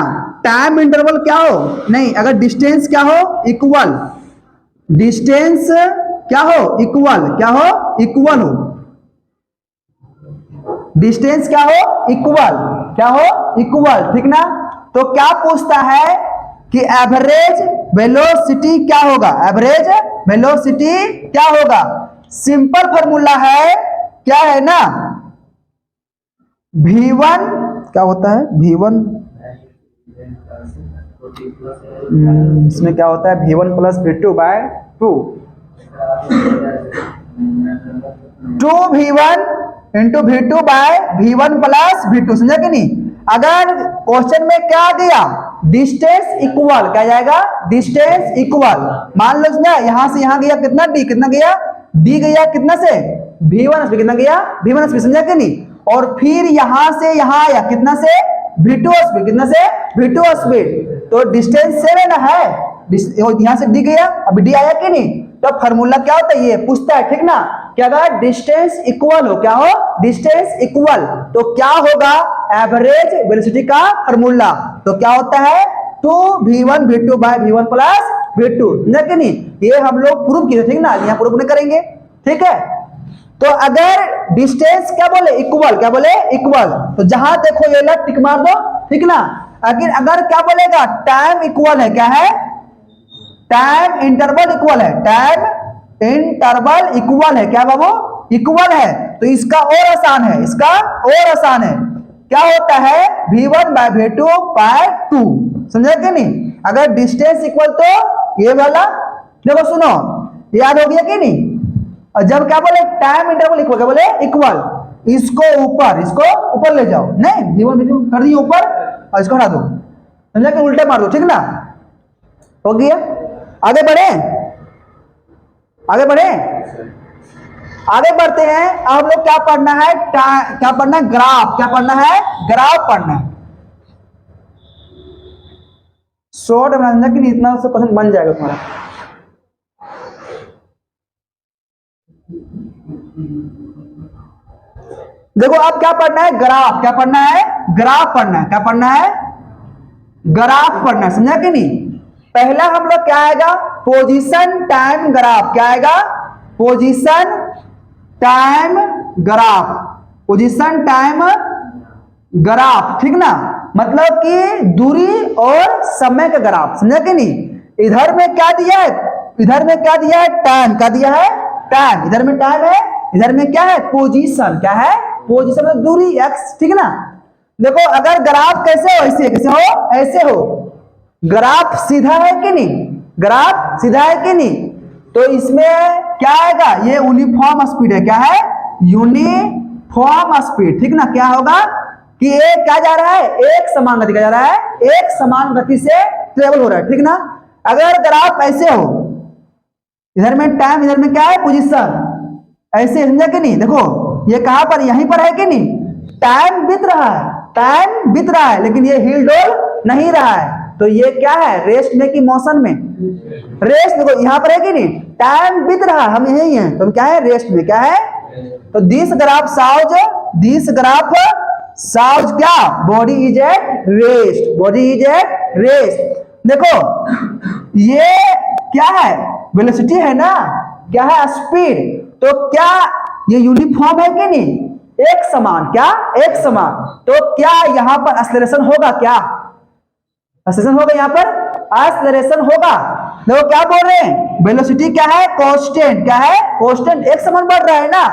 टाइम इंटरवल क्या हो, नहीं, अगर डिस्टेंस क्या हो? इक्वल। डिस्टेंस क्या हो? इक्वल। क्या हो? इक्वल हो। डिस्टेंस क्या हो? इक्वल। क्या हो? इक्वल, ठीक ना। तो क्या पूछता है कि एवरेज वेलोसिटी क्या होगा? एवरेज वेलोसिटी क्या होगा? सिंपल फॉर्मूला है, क्या है ना, v1 क्या होता है? v1 इसमें क्या होता है? v1 plus v2 by 2, 2v1 into v2 by v1 plus v2, समझा कि नहीं। अगर क्वेश्चन में क्या दिया? डिस्टेंस इक्वल, क्या जाएगा? Distance equal. मान लो ना, यहां से यहां गया कितना? d। कितना गया? d गया कितना से? v1 कितना गया? v1 समझा कि नहीं। और फिर यहां से यहां आया कितना से? v2 speed. कितना से? v2 speed. तो डिस्टेंस सेम है, यहां से डी गया, अब डी आया कि नहीं। तो फॉर्मूला क्या होता है? ये पूछता है, ठीक ना, कि अगर डिस्टेंस इक्वल हो, क्या हो? डिस्टेंस इक्वल, तो क्या होगा? एवरेज वेलोसिटी का फॉर्मूला। तो क्या होता है? 2v1 v2 by v1 plus v2, समझा कि नहीं। ये हम लोग प्रूव किए, ठीक ना, यहाँ प्रूव नहीं करेंगे, ठीक है। तो अगर डिस्टेंस क्या बोले? इक्वल। क्या बोले? इक्वल। तो जहां देखो ये लग टिक मार दो, ठीक ना। अगर क्या बोलेगा? टाइम इक्वल है, क्या है? टाइम इंटरवल इक्वल है। टाइम इंटरवल इक्वल है, क्या बाबू? इक्वल है। तो इसका और आसान है, इसका और आसान है। क्या होता है? v1 बाय v2 बाय 2, समझे कि नहीं। अगर डिस्टेंस इक्वल तो ये वाला, देखो सुनो, याद हो गया कि नहीं। और जब क्या बोले? टाइम इंटरवल इक्वल, क्या बोले? इक्वल, इसको ऊपर ले जाओ, नहीं v1 v2 कर दिए ऊपर और इसको हटा दो, समझा कि उल्टे मार दो, ठीक ना, हो गया। आगे बढ़े, आगे बढ़ते हैं। अब हम लोग क्या पढ़ना है, क्या पढ़ना है, ग्राफ, क्या पढ़ना है, ग्राफ पढ़ना है। शॉर्ट समझा कि नहीं, इतना से क्वेश्चन बन जाएगा तुम्हारा। देखो अब क्या पढ़ना है, ग्राफ, क्या पढ़ना है, ग्राफ पढ़ना है, क्या पढ़ना है, ग्राफ पढ़ना है, समझा कि नहीं। पहला हम लोग क्या आएगा, पोजीशन टाइम ग्राफ, क्या आएगा, position time graph, position time graph, ठीक ना, मतलब कि दूरी और समय का ग्राफ, समझा कि नहीं। इधर में क्या दिया है, इधर में क्या दिया है, टाइम, क्या दिया है, टाइम, इधर में टाइम है, इधर में क्या है, पोजीशन, क्या है, पोजीशन मतलब दूरी x, ठीक ना। देखो अगर ग्राफ कैसे हो, ऐसे कैसे हो, ऐसे हो, ग्राफ सीधा है कि नहीं, ग्राफ सीधा है कि नहीं, तो इसमें क्या आएगा, ये यूनिफॉर्म स्पीड है, क्या है, यूनिफॉर्म स्पीड, ठीक ना। क्या होगा कि एक क्या जा रहा है, एक समान गति का जा रहा है, एक समान गति से ट्रेवल हो रहा है, ठीक ना। अगर ग्राफ ऐसे हो, इधर में टाइम, इधर में क्या है, पोजीशन, ऐसे, समझा कि नहीं। देखो ये कहां पर, यहीं पर है कि नहीं, टाइम बीत रहा है, टाइम बीत रहा है, लेकिन ये हिल डोल नहीं रहा है, तो ये क्या है, रेस्ट में कि मोशन में, रेस्ट। देखो यहां पर है कि नहीं, टाइम बीत रहा है, हम यही हैं, तो क्या है, रेस्ट में, क्या है, तो दिस ग्राफ साउज, दिस ग्राफ साउज क्या, body is at rest, body is at rest. देखो ये क्या है, वेलोसिटी है ना, क्या है, स्पीड, तो क्या ये यूनिफॉर्म है कि नहीं, एक समान, क्या, एक समान, तो क्या यहां पर एक्सेलरेशन होगा, क्या एक्सेलरेशन होगा, यहां पर एक्सेलरेशन होगा। देखो क्या बोल रहे हैं, वेलोसिटी क्या है, कांस्टेंट, क्या है, कांस्टेंट, एक समान बढ़ रहा है ना,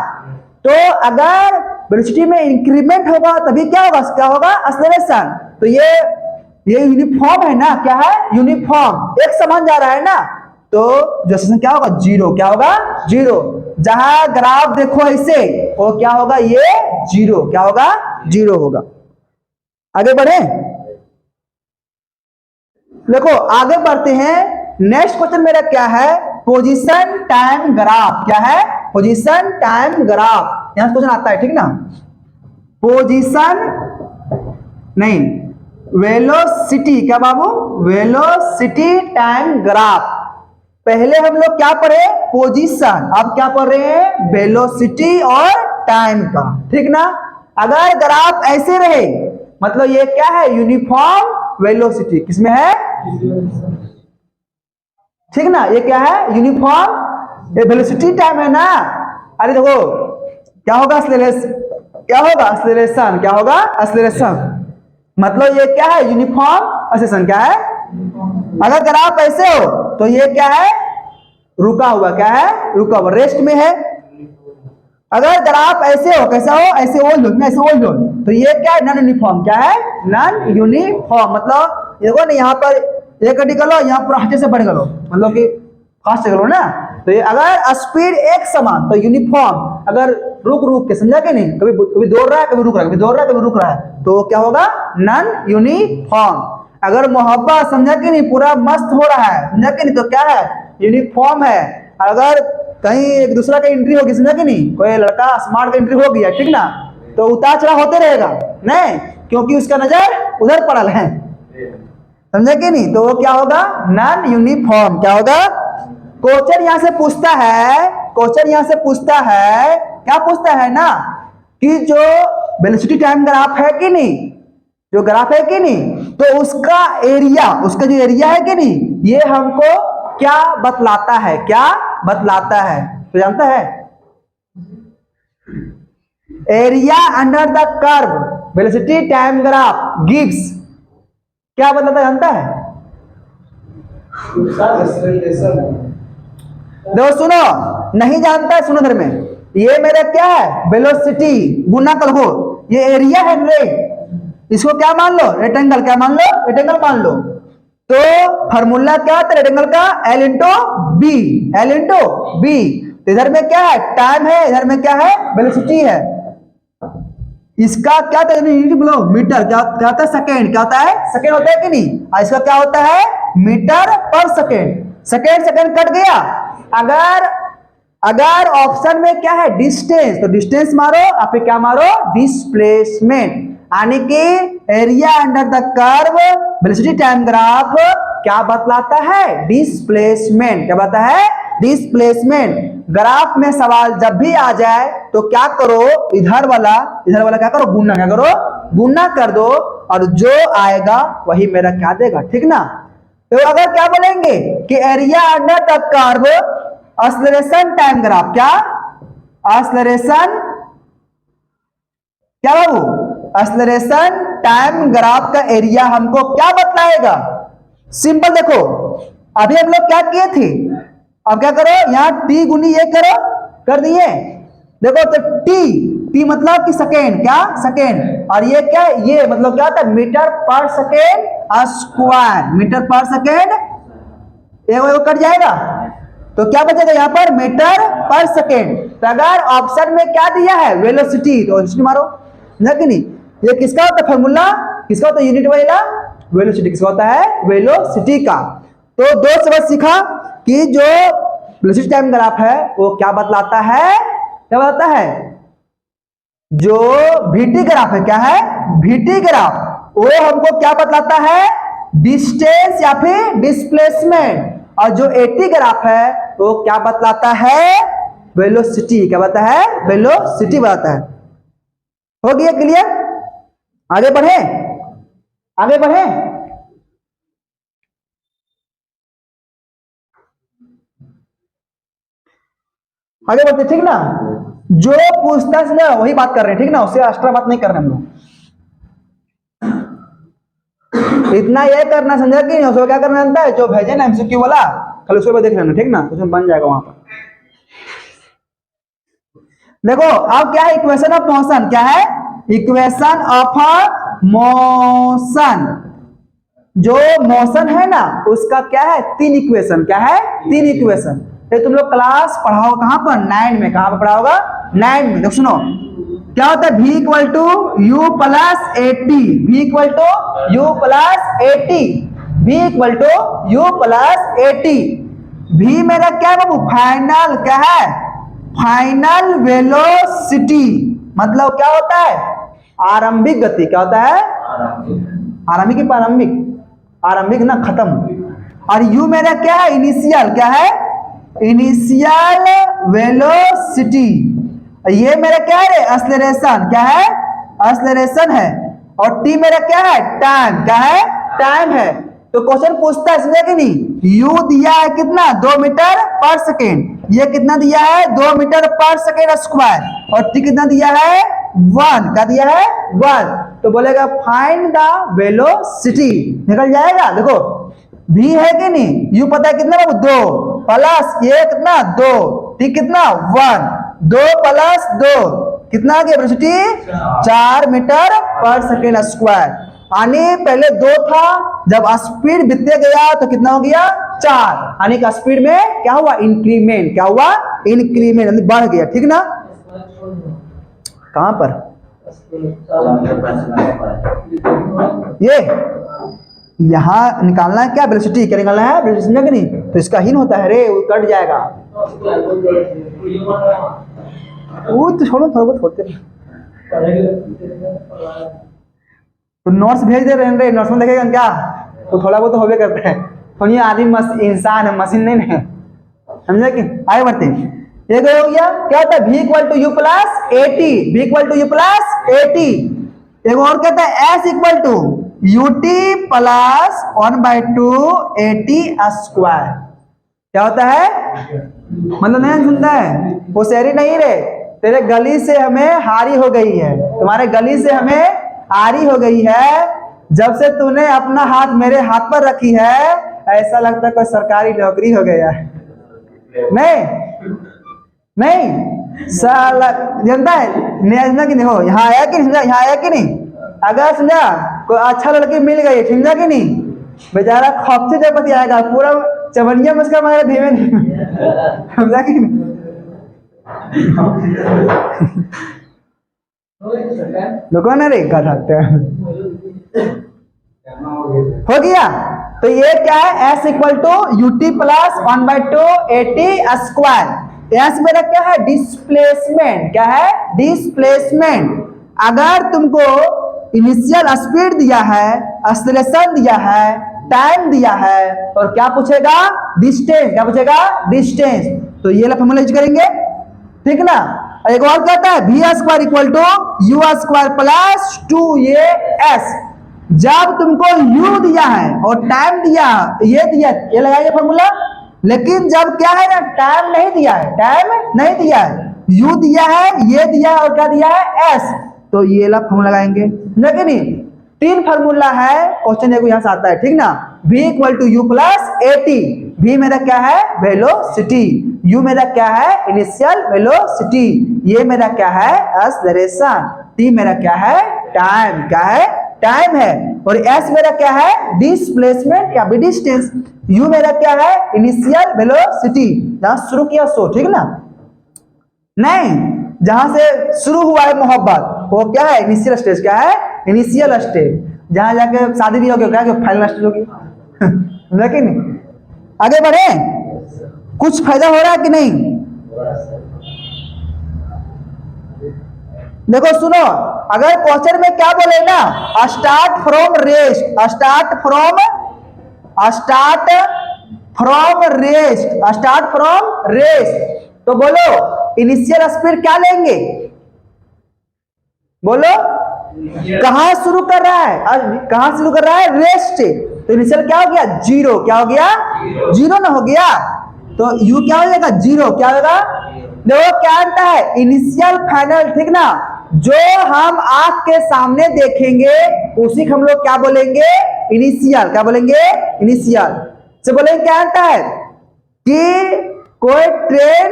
तो अगर वेलोसिटी में इंक्रीमेंट होगा तभी क्या होगा, क्या होगा, एक्सेलरेशन। तो ये यूनिफॉर्म है ना, क्या है, यूनिफॉर्म, एक समान जा रहा है ना, तो जो एक्सेलरेशन क्या होगा, जीरो, क्या होगा, जीरो। जहां ग्राफ देखो ऐसे, वो क्या होगा, ये जीरो, क्या होगा, जीरो होगा। आगे बढ़े, देखो आगे बढ़ते हैं। नेक्स्ट क्वेश्चन मेरा क्या है, पोजीशन टाइम ग्राफ, क्या है, पोजीशन टाइम ग्राफ, यहां क्वेश्चन आता है, ठीक ना। पोजीशन नहीं, वेलोसिटी, क्या बाबू, वेलोसिटी टाइम ग्राफ। पहले हम लोग क्या पढ़े, पोजीशन, अब क्या पढ़ रहे हैं, वेलोसिटी और टाइम का, ठीक ना। अगर ग्राफ ऐसे रहे, मतलब ये क्या है, यूनिफॉर्म वेलोसिटी, किसमें है, ठीक ना, ये क्या है, यूनिफॉर्म, ये वेलोसिटी टाइम है ना। अरे देखो क्या होगा, क्या होगा, एक्सेलरेशन, क्या होगा, एक्सेलरेशन, मतलब ये क्या है, यूनिफॉर्म एक्सेलरेशन, क्या है। अगर ग्राफ ऐसे हो तो ये क्या है, रुका हुआ, क्या है, रुका हुआ, रेस्ट में है। अगर ग्राफ ऐसे हो, कैसा हो, ऐसे ओल्ड हो, ऐसे ओल्ड हो, तो ये क्या है, नॉन यूनिफॉर्म, क्या है, नॉन यूनिफॉर्म, मतलब देखो ना, यहाँ पर एक गड्डी कर लो, यहाँ पर हटे से बढ़ गलो, मतलब कि फास्ट चलो ना, तो ये अगर स्पीड एक समान तो यूनिफॉर्म, अगर रुक रुक के, समझा कि नहीं, कभी कभी दौड़ रहा है, कभी रुक रहा है, कभी दौड़ रहा है, कभी रुक रहा है, तो क्या होगा, नॉन यूनिफॉर्म। अगर मोहब्बत, समझा कि नहीं, पूरा मस्त हो रहा है, समझा कि नहीं, तो क्या है, यूनिफॉर्म है। अगर कहीं एक दूसरा का एंट्री होगी, समझा कि नहीं, कोई लड़का स्मार्ट का एंट्री हो गया, ठीक ना, तो उतार चढ़ाव होते रहेगा, नहीं, क्योंकि उसका नजर उधर पड़ल है, समझा कि नहीं, तो वो क्या होगा, नॉन यूनिफॉर्म, क्या होगा। क्वेश्चन यहां से पूछता है, क्वेश्चन यहां से पूछता है, क्या पूछता है ना, कि जो वेलोसिटी टाइम ग्राफ है कि नहीं, जो ग्राफ है कि नहीं, तो उसका एरिया, उसका जो एरिया है कि नहीं, ये हमको क्या बतलाता है, क्या बतलाता है, तो जानता है, area under the curve velocity time graph gives, क्या बतलाता है, जानता है। देखो सुनो, नहीं जानता है, सुनो इधर में, ये मेरा क्या है, वेलोसिटी गुना कर हो, ये एरिया है रे, इसको क्या मान लो, रेक्टेंगल, क्या मान लो, रेक्टेंगल मान लो। तो फार्मूला क्या होता है रेक्टेंगल का, L into B, L into B. इधर में क्या है, टाइम है, इधर में क्या है, वेलोसिटी है, इसका क्या होता है यूनिट बोलो, मीटर। क्या क्या होता है? सेकेंड। क्या होता है? सेकेंड होता है कि नहीं? और इसका क्या होता है? मीटर पर सेकेंड। सेकेंड सेकेंड कट गया। अगर अगर ऑप्शन में क्या है? डिस्टेंस, तो डिस्टेंस मारो, या फिर क्या मारो? डिस्प्लेसमेंट। यानी कि area under the curve velocity time graph क्या बतलाता है? डिस्प्लेसमेंट। क्या बता है? डिस्प्लेसमेंट। ग्राफ में सवाल जब भी आ जाए तो क्या करो? इधर वाला क्या करो? गुना। क्या करो? गुना कर दो, और जो आएगा वही मेरा क्या देगा, ठीक ना? तो अगर क्या बोलेंगे कि area under the curve acceleration time graph, क्या एक्सेलरेशन, क्या बाबू? एक्सेलरेशन टाइम ग्राफ का एरिया हमको क्या बतलाएगा? सिंपल देखो, अभी हम लोग क्या किए थे, अब क्या करो? यहां टी गुनी ये करो, कर दिए। देखो तो टी मतलब कि सेकेंड, क्या? सेकेंड। और ये क्या? ये मतलब क्या होता है? मीटर पर सेकेंड स्क्वायर। मीटर पर सेकेंड, ये कट जाएगा तो क्या बचेगा यहाँ पर? मीटर पर सेकेंड। तो अगर ऑप्शन में क्या दिया है? वेलोसिटी, तो वेलोसिटी मारो, ना कि नहीं? ये किसका होता है फॉर्मूला? किसका होता है? यूनिट वाला वेलोसिटी। किसका होता है? वेलोसिटी का। तो दो सबक सीखा कि जो वेलोसिटी टाइम ग्राफ है वो क्या बतलाता है? क्या बताता है? जो VT ग्राफ है, क्या है? VT ग्राफ, वो हमको क्या बतलाता है? डिस्टेंस या फिर डिस्प्लेसमेंट। और जो AT ग्राफ है वो क्या बतलाता है? वेलोसिटी। क्या बताता है? वेलोसिटी बताता है। हो गया क्लियर? आगे बढ़े, आगे बढ़े। आगे बढ़ते, ठीक ना? जो पूछता है ना वही बात कर रहे हैं, ठीक ना? उससे एक्स्ट्रा बात नहीं कर रहे हम लोग। इतना ये करना, समझा कि नहीं? उसको क्या करना जानता है? जो भेजे ना MCQ वाला, कल उसको देख लेना, ठीक ना? उसमें बन जाएगा वहां पर। देखो अब क्या है? Equation of motion. क्या है? Equation of motion. जो मोशन है ना उसका क्या है? तीन इक्वेशन। क्या है? तीन इक्वेशन। ये तुम लोग क्लास पढ़ाओ कहां पर? 9 में। कहां पर पढ़ा होगा? 9 में। देखो सुनो, क्या होता है? V equal to u plus AT। V equal to u plus AT। V equal to u plus AT। V मेरा क्या है बाबू? फाइनल। क्या है? Final velocity. मतलब क्या होता है? आरंभिक गति। क्या होता है? आरंभिक की प्रारंभिक? आरंभिक ना, खत्म। और यू मेरा क्या है? इनिशियल। क्या है? Initial velocity. ये मेरा क्या है? एक्सेलरेशन। क्या है? एक्सेलरेशन है। और टी मेरा क्या है? टाइम। क्या है? टाइम है। तो क्वेश्चन पूछता है, समझा कि नहीं? यू दिया है कितना? 2 मीटर पर सेकेंड। ये कितना दिया है? 2 मीटर पर सेकेंड स्क्वायर। और टी कितना दिया है? 1। क्या दिया है? 1। तो बोलेगा फाइंड द वेलोसिटी। निकल जाएगा। देखो V है कि नहीं? यू पता है कितना? 2 प्लस ये कितना? 2। टी कितना? 1। 2 प्लस 2 कितना आ गया? वेलोसिटी 4 मीटर पर सेकेंड स्क्वायर। यानी पहले 2 था, जब स्पीड बीतते गया तो कितना हो गया? 4। यानी कि स्पीड में क्या हुआ? इंक्रीमेंट। क्या हुआ? इंक्रीमेंट, यानी बढ़ गया, ठीक ना? कहां पर ये यहां निकालना है? क्या वेलोसिटी? क्या निकालना है? वेलोसिटी में कि नहीं? तो इसका हिन होता है रे, वो कट जाएगा। वो तो छोड़ो, थोड़ा बहुत होते हैं। तो नोट्स भेज दे रहे हैं रे, नोट्स में देखेगा क्या? तो थोड़ा बहुत होबे करता है। थोड़ी आदमी इंसान है, मशीन नहीं है, समझे कि? आगे बढ़ते हैं। एक हो गया, क्या होता है? V equal to u plus AT। V equal to u plus AT। एक और कहता है S equal to UT plus 1/2 AT square. क्या होता है? मतलब नहीं सुनता है? वो शेरी नहीं रे, तेरे गली से हमें हारी हो गई है, तुम्हारे गली से हमें हारी हो गई है। जब से तूने अपना हाथ मेरे हाथ पर रखी है, ऐसा लगता है कोई सरकारी नौकरी हो गया है। नहीं साला, जानता है समझा कि नहीं? हो यहाँ आया कि नहीं? समझा? यहाँ आया कि नहीं? अगर समझा कोई अच्छा लड़की मिल गई, समझा कि नहीं? बेचारा खपसे जब पति आएगा, पूरा चवनिया में उसका मारे धीमे धीमे, समझा कि नहीं? रुको ना रे, गधा हो गया। तो ये क्या है, s equal to ut plus 1/2 at square. S मेरा क्या है, डिस्प्लेसमेंट। क्या है, डिस्प्लेसमेंट। अगर तुमको इनिशियल स्पीड दिया है, एक्सेलरेशन दिया है, टाइम दिया है, और क्या पूछेगा, डिस्टेंस। क्या पूछेगा, डिस्टेंस। तो ये वाला फॉर्मूला यूज करेंगे, ठीक ना। एक और कहता है v square equal to u square plus 2as। जब तुमको u दिया है और टाइम दिया, ये दिया, ये लगाइए फॉर्मूला। लेकिन जब क्या है ना, टाइम नहीं दिया है, टाइम नहीं दिया है, u दिया है, ये दिया है, और क्या दिया है, s, तो ये वाला फॉर्मूला लगाएंगे। लेकिन 3 फार्मूला है, क्वेश्चन देखो यहां से आता है, ठीक ना। v equal to u plus at। v मेरा क्या है, वेलोसिटी। u मेरा क्या है, इनिशियल वेलोसिटी। ये मेरा क्या है, एक्सेलरेशन। t मेरा क्या है, टाइम। क्या है, टाइम है। और s मेरा क्या है, डिस्प्लेसमेंट या डिस्टेंस। u मेरा क्या है, इनिशियल वेलोसिटी, जहां शुरू किया सो, ठीक ना। नहीं, जहां से शुरू हुआ है मोहब्बत, वो क्या है, इनिशियल स्टेज। क्या है, इनिशियल स्टेज। जहां जाके शादी भी होगी, क्या फाइनल स्टेज होगी। लेकिन आगे बढ़े, कुछ फायदा हो रहा है कि नहीं। देखो सुनो, अगर क्वेश्चन में क्या बोले ना, start from rest, start from rest, तो बोलो इनिशियल स्पीड क्या लेंगे, बोलो कहां शुरू कर रहा है, कहां शुरू कर रहा है, रेस्ट। तो इनिशियल क्या हो गया, 0। क्या हो गया, 0 ना हो गया। तो u क्या हो जाएगा, 0। क्या होगा, देखो क्या आता है, इनिशियल फाइनल, ठीक ना। जो हम आंख के सामने देखेंगे उसी को हम लोग क्या बोलेंगे, इनिशियल। क्या बोलेंगे, इनिशियल। से बोलेंगे क्या आता है कि कोई ट्रेन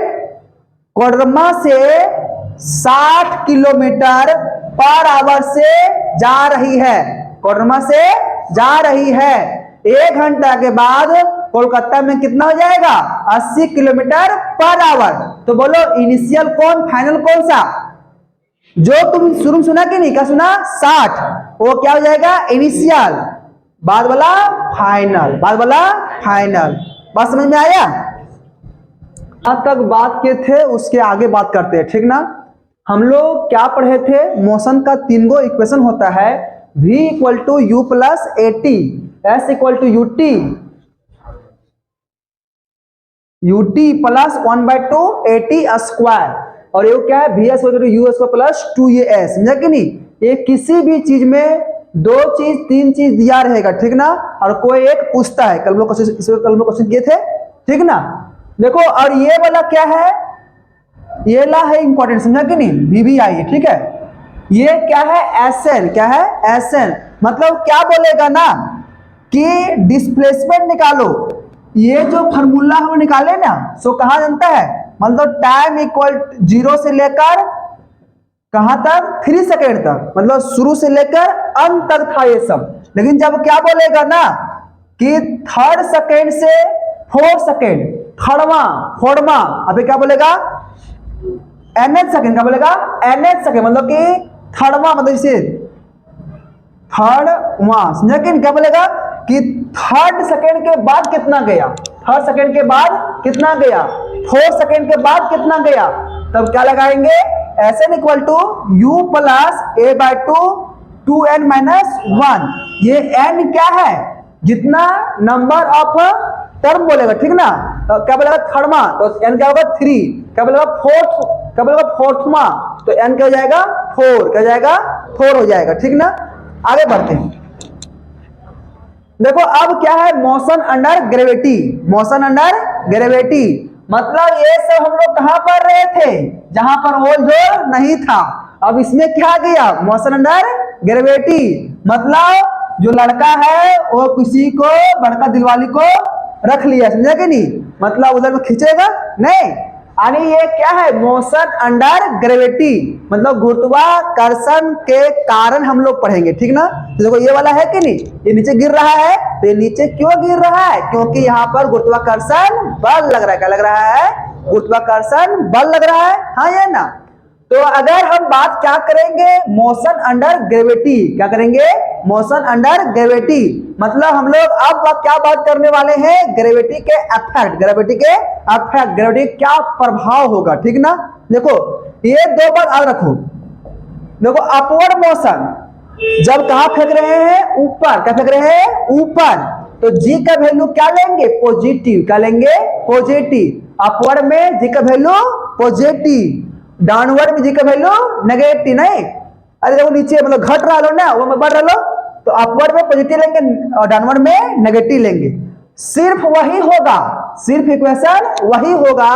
कोडरमा से 60 किलोमीटर पर आवर से जा रही है, कोडरमा से जा रही है। 1 घंटा के बाद कोलकाता में कितना हो जाएगा, 80 किलोमीटर पर आवर। तो बोलो इनिशियल कौन, फाइनल कौन सा। जो तुम शुरू में सुना कि नहीं, क्या सुना, 60, वो क्या हो जाएगा, इनिशियल। बाद वाला फाइनल, बाद वाला फाइनल। बात समझ में आया। आज तक बात किए थे, उसके आगे बात करते हैं, ठीक ना। हम लोग क्या पढ़े थे, मोशन का 3 गो इक्वेशन होता है, v equal to u plus at, s equal to ut plus 1/2 at square, और ये क्या है, v equal to u square plus 2as। समझा कि नहीं। ये किसी भी चीज में 2 चीज 3 चीज दिया रहेगा, ठीक ना, और कोई एक पूछता है। कल लोग क्वेश्चन किए थे, ठीक ना। देखो, और ये वाला क्या है, ये ला है इंपॉर्टेंट, समझा कि नहीं, VBI है, ठीक है। ये क्या है, SN। क्या है, SN। मतलब क्या बोलेगा ना कि डिस्प्लेसमेंट निकालो। ये जो फार्मूला हम निकाले ना, सो कहा जानता है, मतलब टाइम इक्वल 0 से लेकर कहां तक, 3 सेकेंड तक, मतलब शुरू से लेकर अंत तक था ये सब। लेकिन जब क्या बोलेगा ना कि 3rd सेकेंड से 4th सेकेंड, फोड़वा, अभी क्या बोलेगा, nth सेकेंड। क्या बोलेगा, nth सेकेंड, मतलब कि 3rd, मतलब इसे 3rd, समझा कि क्या बोलेगा कि 3rd सेकेंड के बाद कितना गया, 3rd सेकेंड के बाद कितना गया, 4th सेकेंड के बाद कितना गया। तब क्या लगाएंगे, SN equal to u plus a/2 2n minus 1। ये n क्या है, जितना नंबर ऑफ टर्म बोलेगा, ठीक ना। तो क्या बोलेगा, 3rd, तो n क्या होगा, 3। क्या बोलेगा, 4th, क्या बोलेगा, 4th, तो n क्या हो जाएगा, 4। क्या हो जाएगा, 4 हो जाएगा, ठीक ना। आगे बढ़ते हैं। देखो अब क्या है, motion under gravity. Motion under gravity मतलब ये सब हम लोग कहां पढ़ रहे थे, जहां पर होल जोर नहीं था। अब इसमें क्या गया, मोशन अंडर ग्रेविटी। मतलब जो लड़का है वो किसी को, बड़का दिलवाली को रख लिया, समझा कि नहीं, मतलब उधर में खींचेगा नहीं। यानी ये क्या है, मोशन अंडर ग्रेविटी, मतलब गुरुत्वाकर्षण के कारण हम लोग पढ़ेंगे, ठीक ना। तो देखो ये वाला है कि नहीं, ये नीचे गिर रहा है, तो ये नीचे क्यों गिर रहा है, क्योंकि यहाँ पर गुरुत्वाकर्षण बल लग रहा है। क्या लग रहा है, गुरुत्वाकर्षण बल लग रहा है, हाँ ये ना। तो अगर हम बात क्या करेंगे, मोशन अंडर ग्रेविटी, क्या करेंगे, मोशन अंडर ग्रेविटी, मतलब हम लोग अब क्या बात करने वाले हैं, ग्रेविटी के इफेक्ट, ग्रेविटी के इफेक्ट, ग्रेविटी क्या प्रभाव होगा, ठीक ना। देखो ये दो बात याद रखो। देखो अपवर्ड मोशन जब कहा फेंक रहे हैं, ऊपर, क्या फेंक रहे हैं, ऊपर, तो जी का वैल्यू क्या लेंगे, पॉजिटिव, क्या लेंगे, पॉजिटिव। अपवर्ड में जी का वैल्यू पॉजिटिव, डाउनवर्ड में जी का वैल्यू नेगेटिव, नहीं। अरे देखो नीचे मतलब घट रहा लो ना, वो में बढ़ रहा लो, तो अपवर्ड में पॉजिटिव लेंगे और डाउनवर्ड में नेगेटिव लेंगे। सिर्फ वही होगा, सिर्फ इक्वेशन वही होगा,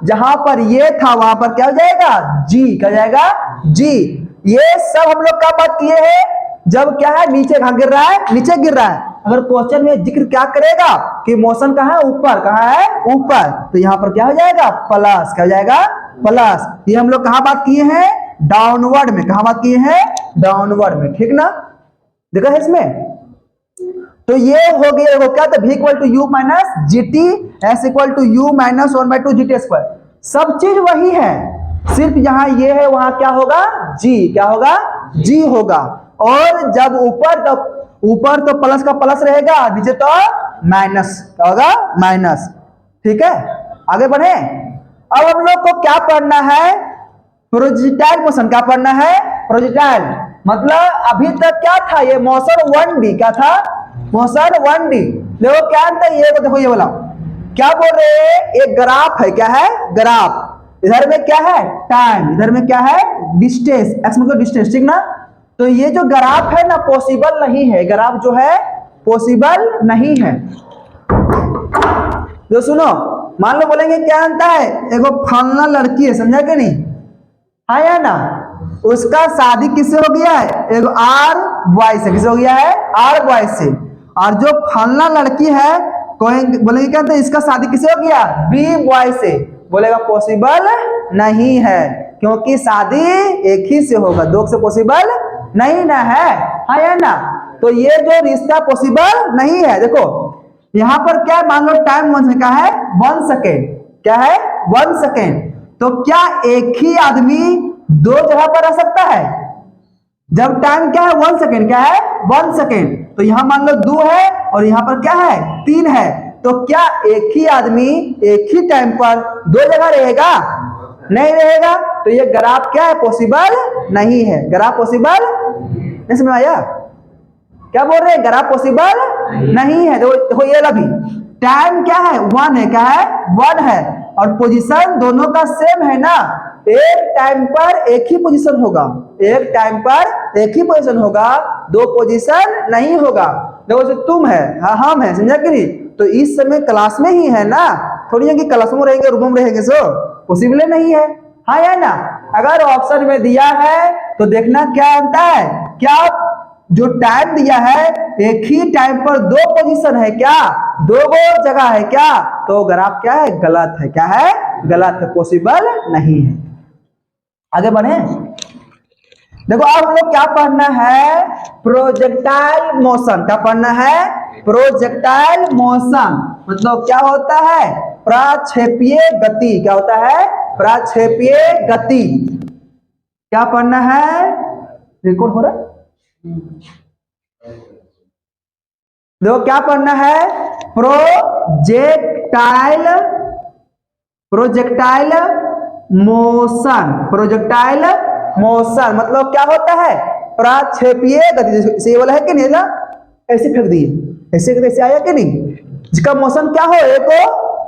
जहां पर ये था वहां पर क्या हो जाएगा, जी, क्या जाएगा, जी। ये सब हम लोग क्या बात किए हैं, जब क्या है नीचे कहां गिर रहा है, नीचे गिर रहा है। अगर क्वेश्चन में जिक्र क्या करेगा कि मोशन कहां है, ऊपर, कहां है, ऊपर, तो यहां पर क्या हो जाएगा, प्लस, क्या हो जाएगा, प्लस। ये हम लोग कहां बात किए हैं, डाउनवर्ड में, कहां बात किए हैं, डाउनवर्ड में, ठीक ना। देखा है इसमें, तो ये हो गया, वो क्या था, v equal to u minus g t, s equal to u minus 1/2 g t square, सब चीज वही है, सिर्फ यहाँ ये है, वहां क्या होगा, जी, क्या होगा, जी होगा। और जब ऊपर तो प्लस का प्लस रहेगा, नीचे तो माइनस, क्या होगा, माइनस, ठीक है। आगे बढ़े, अब हम लोग को क्या पढ़ना है, प्रोजेक्टाइल मोशन, क्या पढ़ना है, प्रोजेक्टाइल, मतलब अभी तक क्या था, ये मोशन 1D, क्या था, मोशन 1D। देखो क्या था ये, देखो ये वाला क्या बोल रहे हैं, एक ग्राफ है, क्या है, ग्राफ, इधर में क्या है, टाइम, इधर में क्या है, डिस्टेंस, एक्स मतलब डिस्टेंस, ठीक ना। तो ये जो ग्राफ है ना, पॉसिबल नहीं है, ग्राफ जो है पॉसिबल नहीं है। तो सुनो, मान लो बोलेंगे क्या आता है, एगो फलना लड़की है, समझा के नहीं, हाँ या ना, उसका शादी किससे हो गया है, एगो आर बॉय से, किससे हो गया है, आर बॉय से। और जो फलना लड़की है, बोलेंगे क्या था, इसका शादी किससे हो गया, बी बॉय से, बोलेगा पॉसिबल नहीं है, क्योंकि शादी एक ही से होगा, दो से पॉसिबल नहीं ना है, हाँ या ना। तो ये जो रिश्ता पॉसिबल नहीं है। देखो यहां पर क्या, मान लो टाइम 1 का है 1 सेकेंड, क्या है 1 सेकेंड, तो क्या एक ही आदमी दो जगह पर रह सकता है, जब टाइम क्या है 1 सेकेंड, क्या है 1 सेकेंड, तो यहां मान लो 2 है और यहां पर क्या है 3 है, तो क्या एक ही आदमी एक ही टाइम पर दो जगह रहेगा, नहीं रहेगा। तो ये ग्राफ क्या है, पॉसिबल नहीं है, ग्राफ पॉसिबल, इसमें आया क्या बोल रहे हैं, ग्राफ पॉसिबल नहीं है। देखो ये भी टाइम क्या है 1 है, क्या है 1 है, और पोजीशन दोनों का सेम है ना, एक टाइम पर एक ही पोजीशन होगा, एक टाइम पर एक ही पोजीशन होगा, दो पोजीशन नहीं होगा। देखो जो तुम है, हाँ हम है, समझा कि नहीं, तो इस समय क्लास में ही है ना, थोड़ी है कि क्लास में रहेंगे, रूम में रहेंगे, सो पॉसिबल नहीं है, हाँ या ना। अगर ऑप्शन में दिया है तो देखना क्या आता है, क्या जो टाइम दिया है एक ही टाइम पर दो पोजीशन है, क्या दो जगह है, क्या, तो ग्राफ क्या है, गलत है, क्या है, गलत है, पॉसिबल नहीं है। आगे बढ़े, देखो अब हम लोग क्या पढ़ना है, प्रोजेक्टाइल मोशन, क्या पढ़ना है, प्रोजेक्टाइल मोशन, मतलब क्या होता है, प्रक्षेपीय गति, क्या होता है, प्रक्षेपीय गति, क्या पढ़ना है, रिकॉर्ड हो रहा है, देखो क्या पढ़ना है, projectile, projectile motion, projectile motion मतलब क्या होता है, प्रक्षेपीय गति, जैसे ये वाला है कि नहीं ना, ऐसे फेंक दिए, ऐसे कैसे आया कि नहीं, जिसका मोशन क्या हो, एक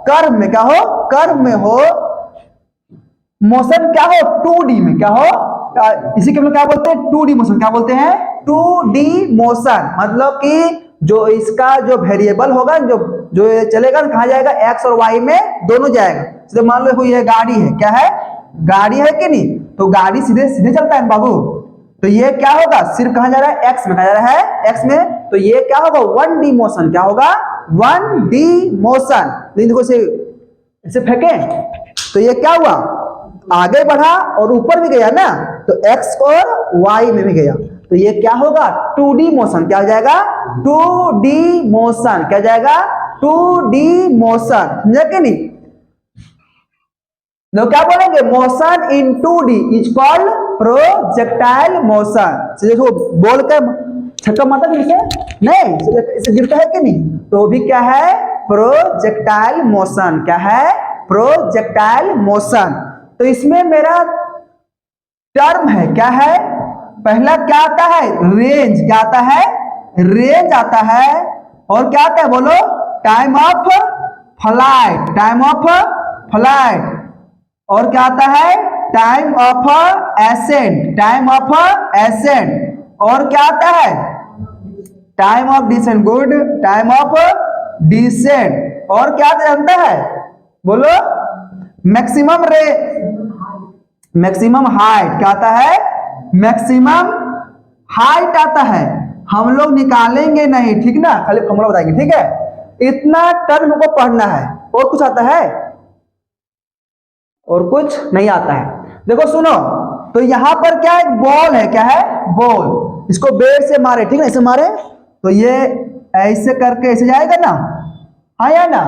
कर्व में, क्या हो, कर्व में हो, मोशन क्या हो 2D में, क्या हो, इसी के हम लोग क्या बोलते हैं, 2D मोशन, क्या बोलते हैं, 2D मोशन, मतलब कि जो इसका जो वेरिएबल होगा, जो जो चलेगा कहाँ जाएगा, एक्स और वाई में दोनों जाएगा। तो मान लो ये गाड़ी है, क्या है, गाड़ी है कि नहीं, तो गाड़ी सीधे सीधे चलता है बाबू, तो ये क्या होगा, सिर्फ कहाँ जा रहा है, एक्स में, कहाँ जा रहा है, एक्स में, तो ये क्या होगा 1D मोशन, क्या होगा 1D मोशन। देखो इसे फेंके तो ये क्या हुआ, आगे बढ़ा और ऊपर भी गया ना, तो एक्स और वाई में भी गया, तो ये क्या होगा 2D मोशन, क्या हो जाएगा 2D मोशन, क्या जाएगा 2D मोशन, समझा कि नहीं। तो क्या बोलेंगे, motion in 2D is called projectile motion. देखो बोल कर छक्का मारता है इसे नहीं, इसे गिरता है कि नहीं, तो भी क्या है, प्रोजेक्टाइल मोशन। क्या है, प्रोजेक्टाइल मोशन। तो इसमें मेरा टर्म है, क्या है, पहला क्या आता है, रेंज। क्या आता है, रेंज आता है। और क्या आता है बोलो, time of flight. Time of flight. और क्या आता है, time of ascent. Time of ascent. और क्या आता है, time of descent. Good, time of descent. और क्या जानता है बोलो, मैक्सिमम मैक्सिमम हाइट। क्या आता है, मैक्सिमम हाइट आता है। हम लोग निकालेंगे नहीं, ठीक ना, खाली फॉर्मूला बताएंगे, ठीक है। इतना टर्म हमको पढ़ना है। और कुछ आता है, और कुछ नहीं आता है। देखो सुनो, तो यहां पर क्या है, बॉल है। क्या है, बॉल। इसको बेट से मारे, ठीक है, ऐसे मारे तो ये ऐसे करके ऐसे जाएगा ना, हाँ या ना।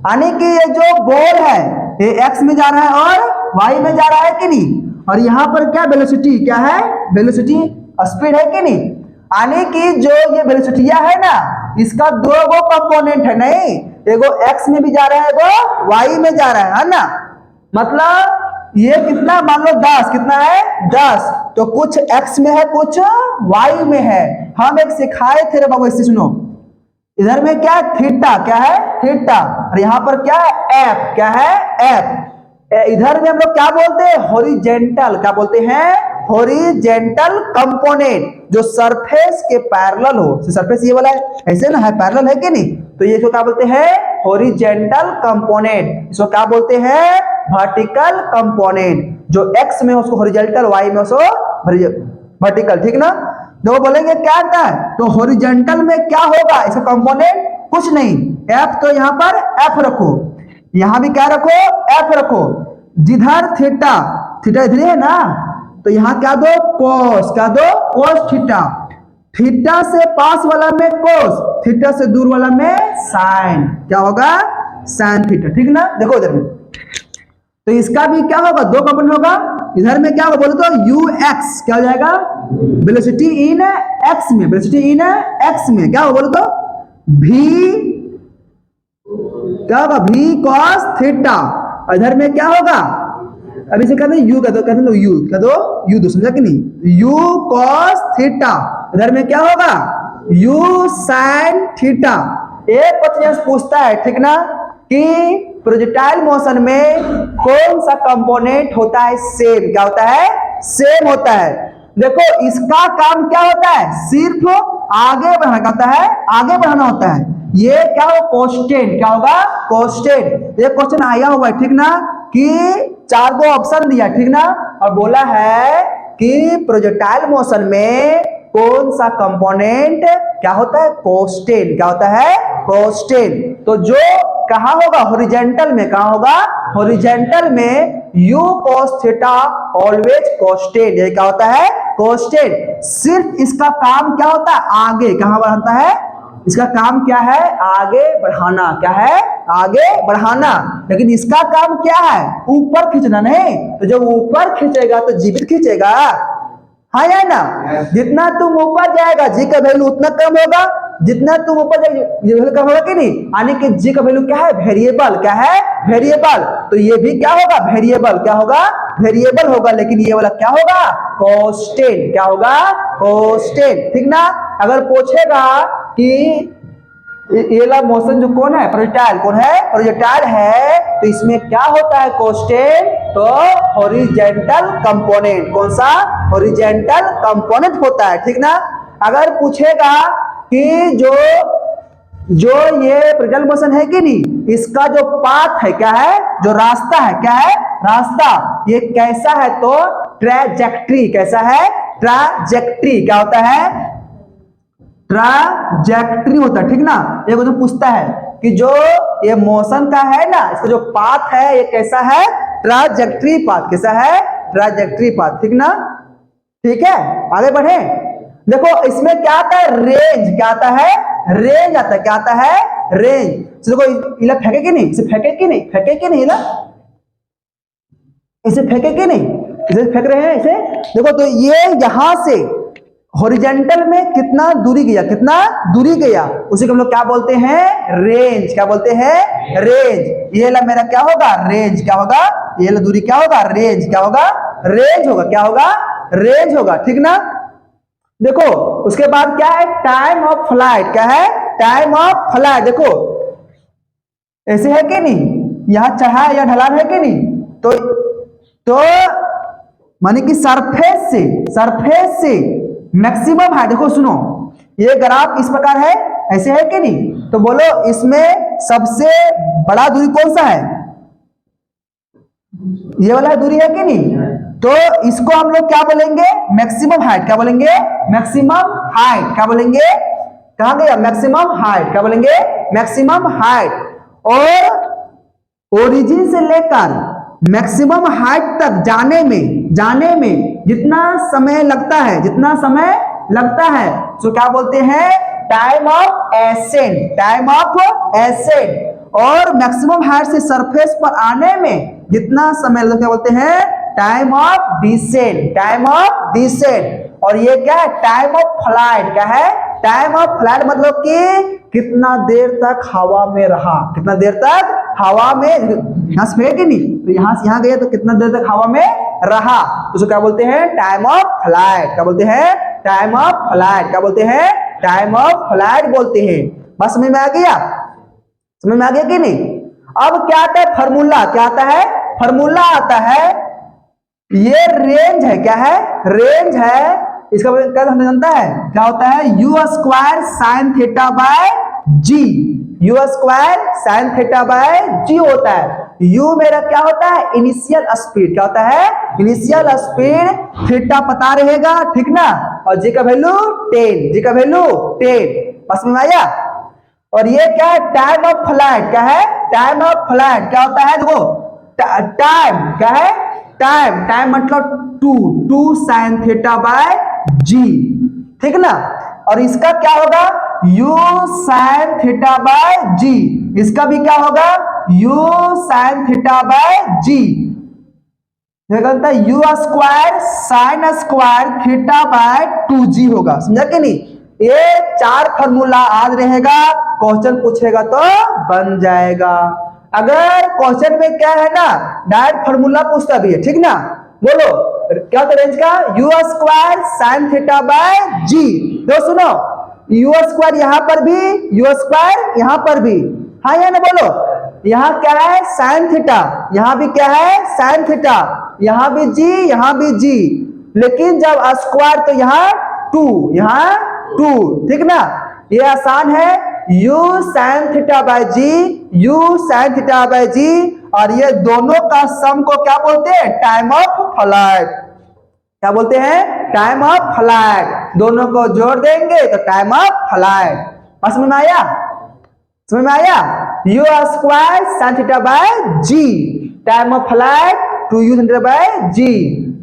यानी कि ये जो बॉल है ये एक्स में जा रहा है और वाई में जा रहा है कि नहीं। और यहाँ पर क्या वेलोसिटी, क्या है, वेलोसिटी स्पीड है कि नहीं। यानी कि जो ये वेलोसिटिया है ना, इसका दो गो कंपोनेंट है, नहीं, एगो एक्स में भी जा रहा है, एगो वाई में जा रहा है ना। मतलब ये कितना, मान लो 10, कितना है 10, तो कुछ एक्स में है, कुछ वाई में है। हम एक सिखाए थे रे बाबू, इससे सुनो, इधर में क्या है, थीटा। क्या है, थीटा। और यहाँ पर क्या है, एफ। क्या है, एफ। इधर में हम लोग क्या बोलते हैं, हॉरिजेंटल। क्या बोलते हैं, हॉरिजेंटल कंपोनेंट, जो सरफेस के पैरेलल हो। सरफेस ये वाला है, ऐसे ना है, पैरेलल है कि नहीं, तो ये क्या बोलते हैं, हॉरिजेंटल कंपोनेंट। इसको क्या बोलते हैं, वर्टिकल कंपोनेंट। जो एक्स में उसको हॉरिजेंटल, वाई में उसको वर्टिकल, ठीक ना। जो बोलेंगे क्या आता है, तो हॉरिजेंटल में क्या होगा, इसका कंपोनेंट कुछ नहीं, एफ। तो यहां पर एफ रखो, यहां भी क्या रखो, एफ रखो। जिधर थीटा, थीटा इधर है ना, तो यहां क्या दो, कोस। क्या दो, कोस थीटा। थीटा से पास वाला में कोस, थीटा से दूर वाला में साइन। क्या होगा, साइन थीटा, ठीक ना। देखो इधर में, तो इसका भी क्या होगा, दो कंपोनेंट होगा। इधर में क्या होगा बोलो तो, यू एक्स। क्या हो जाएगा, वेलोसिटी इन एक्स में। वेलोसिटी इन एक्स में क्या होगा बोलो तो, भी क्या होगा, भी कॉस थीटा। इधर में क्या होगा, अभी से कहते हैं यू, कहते हैं यू, कह दो यू, दो समझा कि नहीं, यू कॉस थीटा। इधर में क्या होगा, यू साइन थीटा। एक क्वेश्चन पूछता है, ठीक ना, कि प्रोजेक्टाइल मोशन में कौन सा कंपोनेंट होता है सेम। क्या होता है, सेम होता है। देखो इसका काम क्या होता है, सिर्फ आगे बढ़ाना होता है, आगे बढ़ाना होता है। ये क्या हो, कांस्टेंट। क्या होगा, कांस्टेंट। ये क्वेश्चन आया हुआ है, ठीक ना, कि 4 गो ऑप्शन दिया, ठीक ना, और बोला है कि प्रोजेक्टाइल मोशन में कौन सा कंपोनेंट क्या होता है, कांस्टेंट। क्या होता है, कांस्टेंट। तो जो कहां होगा, हॉरिजॉन्टल में। कहां होगा, हॉरिजॉन्टल में u cos theta always constant. ये क्या होता है, कांस्टेंट। सिर्फ इसका काम क्या होता है, आगे कहां बढ़ाता है, इसका काम क्या है, आगे बढ़ाना। क्या है, आगे बढ़ाना। लेकिन इसका काम क्या है, ऊपर खींचना। नहीं, तो जब ऊपर खींचेगा तो जीवित खींचेगा, हाँ या ना। जितना तुम ऊपर जाएगा जी का वैल्यू उतना कम होगा, जितना तुम ऊपर जाएगा कम होगा कि नहीं। यानी कि जी का वैल्यू क्या है, वेरिएबल। क्या है, वेरिएबल। तो ये भी क्या होगा, वेरिएबल। क्या होगा, वेरिएबल होगा। लेकिन ये वाला क्या होगा, कांस्टेंट। क्या होगा, कांस्टेंट, ठीक ना। अगर पूछेगा कि ये वाला मोशन जो कौन है, प्रोजेक्टाइल कौन है, प्रोजेक्टाइल है, तो इसमें क्या होता है, कांस्टेंट। तो हॉरिजॉन्टल कंपोनेंट। कौन सा, हॉरिजॉन्टल कंपोनेंट होता है, ठीक ना। अगर पूछेगा कि जो ये प्रोजेक्टाइल मोशन है कि नहीं, इसका जो पाथ है, क्या है, जो रास्ता है, क्या है, रास्ता, ये कैसा है, तो ट्रैजेक्टरी। कैसा है, ट्रैजेक्टरी। क्या होता है, ट्रैजेक्टरी होता है, ठीक ना। ये क्वेश्चन पूछता है कि जो ये मोशन का है ना, इसका जो पाथ है ये कैसा है, ट्रैजेक्टरी पाथ। कैसा है, ट्रैजेक्टरी पाथ, ठीक ना। ठीक है, आगे बढ़े। देखो इसमें क्या आता है, रेंज। क्या आता है, रेंज आता है। क्या आता है, रेंज। देखो इला फेंके कि नहीं, इसे फेंके कि नहीं, फेंके कि नहीं ना, इसे फेंके कि नहीं, इसे फेंक रहे हैं इसे, देखो तो ये यहां से हॉरिजेंटल में कितना दूरी गया, कितना दूरी गया, उसी को हम लोग क्या बोलते हैं, रेंज। क्या बोलते हैं, रेंज। ये ला मेरा क्या होगा, रेंज। क्या होगा, ये ला दूरी क्या होगा, रेंज। क्या होगा, रेंज होगा। क्या होगा, रेंज होगा, ठीक ना। देखो उसके बाद क्या है, टाइम ऑफ फ्लाइट। क्या है, टाइम ऑफ फ्लाइट। देखो ऐसे है कि नहीं, यहां चढ़ा या ढलान है कि नहीं, तो माने कि सरफेस से मैक्सिमम है। देखो सुनो, ये ग्राफ इस प्रकार है, ऐसे है कि नहीं, तो बोलो इसमें सबसे बड़ा दूरी कौन सा है, ये वाला दूरी है कि नहीं, तो इसको हम लोग क्या बोलेंगे, मैक्सिमम हाइट। क्या बोलेंगे, मैक्सिमम हाइट। क्या बोलेंगे, कहां गया, मैक्सिमम हाइट। क्या बोलेंगे, मैक्सिमम हाइट। और ओरिजिन से लेकर मैक्सिमम हाइट तक जाने में जितना समय लगता है, तो क्या बोलते हैं, time of ascent. Time of ascent. और मैक्सिमम हाइट से सरफेस पर आने में जितना समय लगता है, क्या बोलते हैं, time of descent. Time of descent. और ये क्या है, टाइम ऑफ फ्लाइट। क्या है, टाइम ऑफ फ्लाइट मतलब कि कितना देर तक हवा में रहा, कितना देर तक हवा में, यहां से कि नहीं, तो यहां से यहां गया तो कितना देर तक हवा में रहा, उसको क्या बोलते हैं, टाइम ऑफ फ्लाइट। क्या बोलते हैं, टाइम ऑफ फ्लाइट। क्या बोलते हैं, टाइम ऑफ फ्लाइट बोलते हैं। बस समझ में आ गया, समझ में आ गया कि नहीं। अब क्या आता है, फार्मूला। क्या आता है, फार्मूला आता है, ये रेंज है। क्या है, रेंज है। इसका क्या जानता है, क्या होता है, u square sine theta by g. U square sine theta by g होता है। यू मेरा क्या होता है, इनिशियल स्पीड। क्या होता है, इनिशियल स्पीड। थीटा पता रहेगा, ठीक ना, और जी का वैल्यू 10। जी का वैल्यू 10। बस में आया। और ये क्या है, टाइम ऑफ फ्लाइट। क्या है, टाइम ऑफ फ्लाइट। क्या होता है, देखो टाइम। क्या है, टाइम। टाइम मतलब two sine theta by g, ठीक ना। और इसका क्या होगा, u sine theta by g. इसका भी क्या होगा, u sine theta by g. U square sine square theta by 2g होगा। समझा कि नहीं। ये 4 फॉर्मूला आज रहेगा, क्वेश्चन पूछेगा तो बन जाएगा। अगर क्वेश्चन में क्या है ना, डायरेक्ट फॉर्मूला पूछता भी है, ठीक ना। बोलो क्या होता है रेंज का, u square sine theta by g. दो सुनो, यू स्क्वायर यहां पर भी, यू स्क्वायर यहां पर भी, हाँ या ना बोलो। यहां क्या है, साइन थीटा, यहां भी क्या है, साइन थीटा, यहां भी जी, यहां भी जी। लेकिन जब स्क्वायर तो यहां 2, यहां 2, ठीक ना। ये आसान है, u sine theta by g, u sine theta by g. और ये दोनों का सम को क्या बोलते हैं, टाइम ऑफ फ्लाइट। क्या बोलते हैं, टाइम ऑफ फ्लाइट। दोनों को जोड़ देंगे तो टाइम ऑफ फ्लाइट। समझ में आया, समझ में आया। U square sine theta by g, time of flight 2u sine theta by g,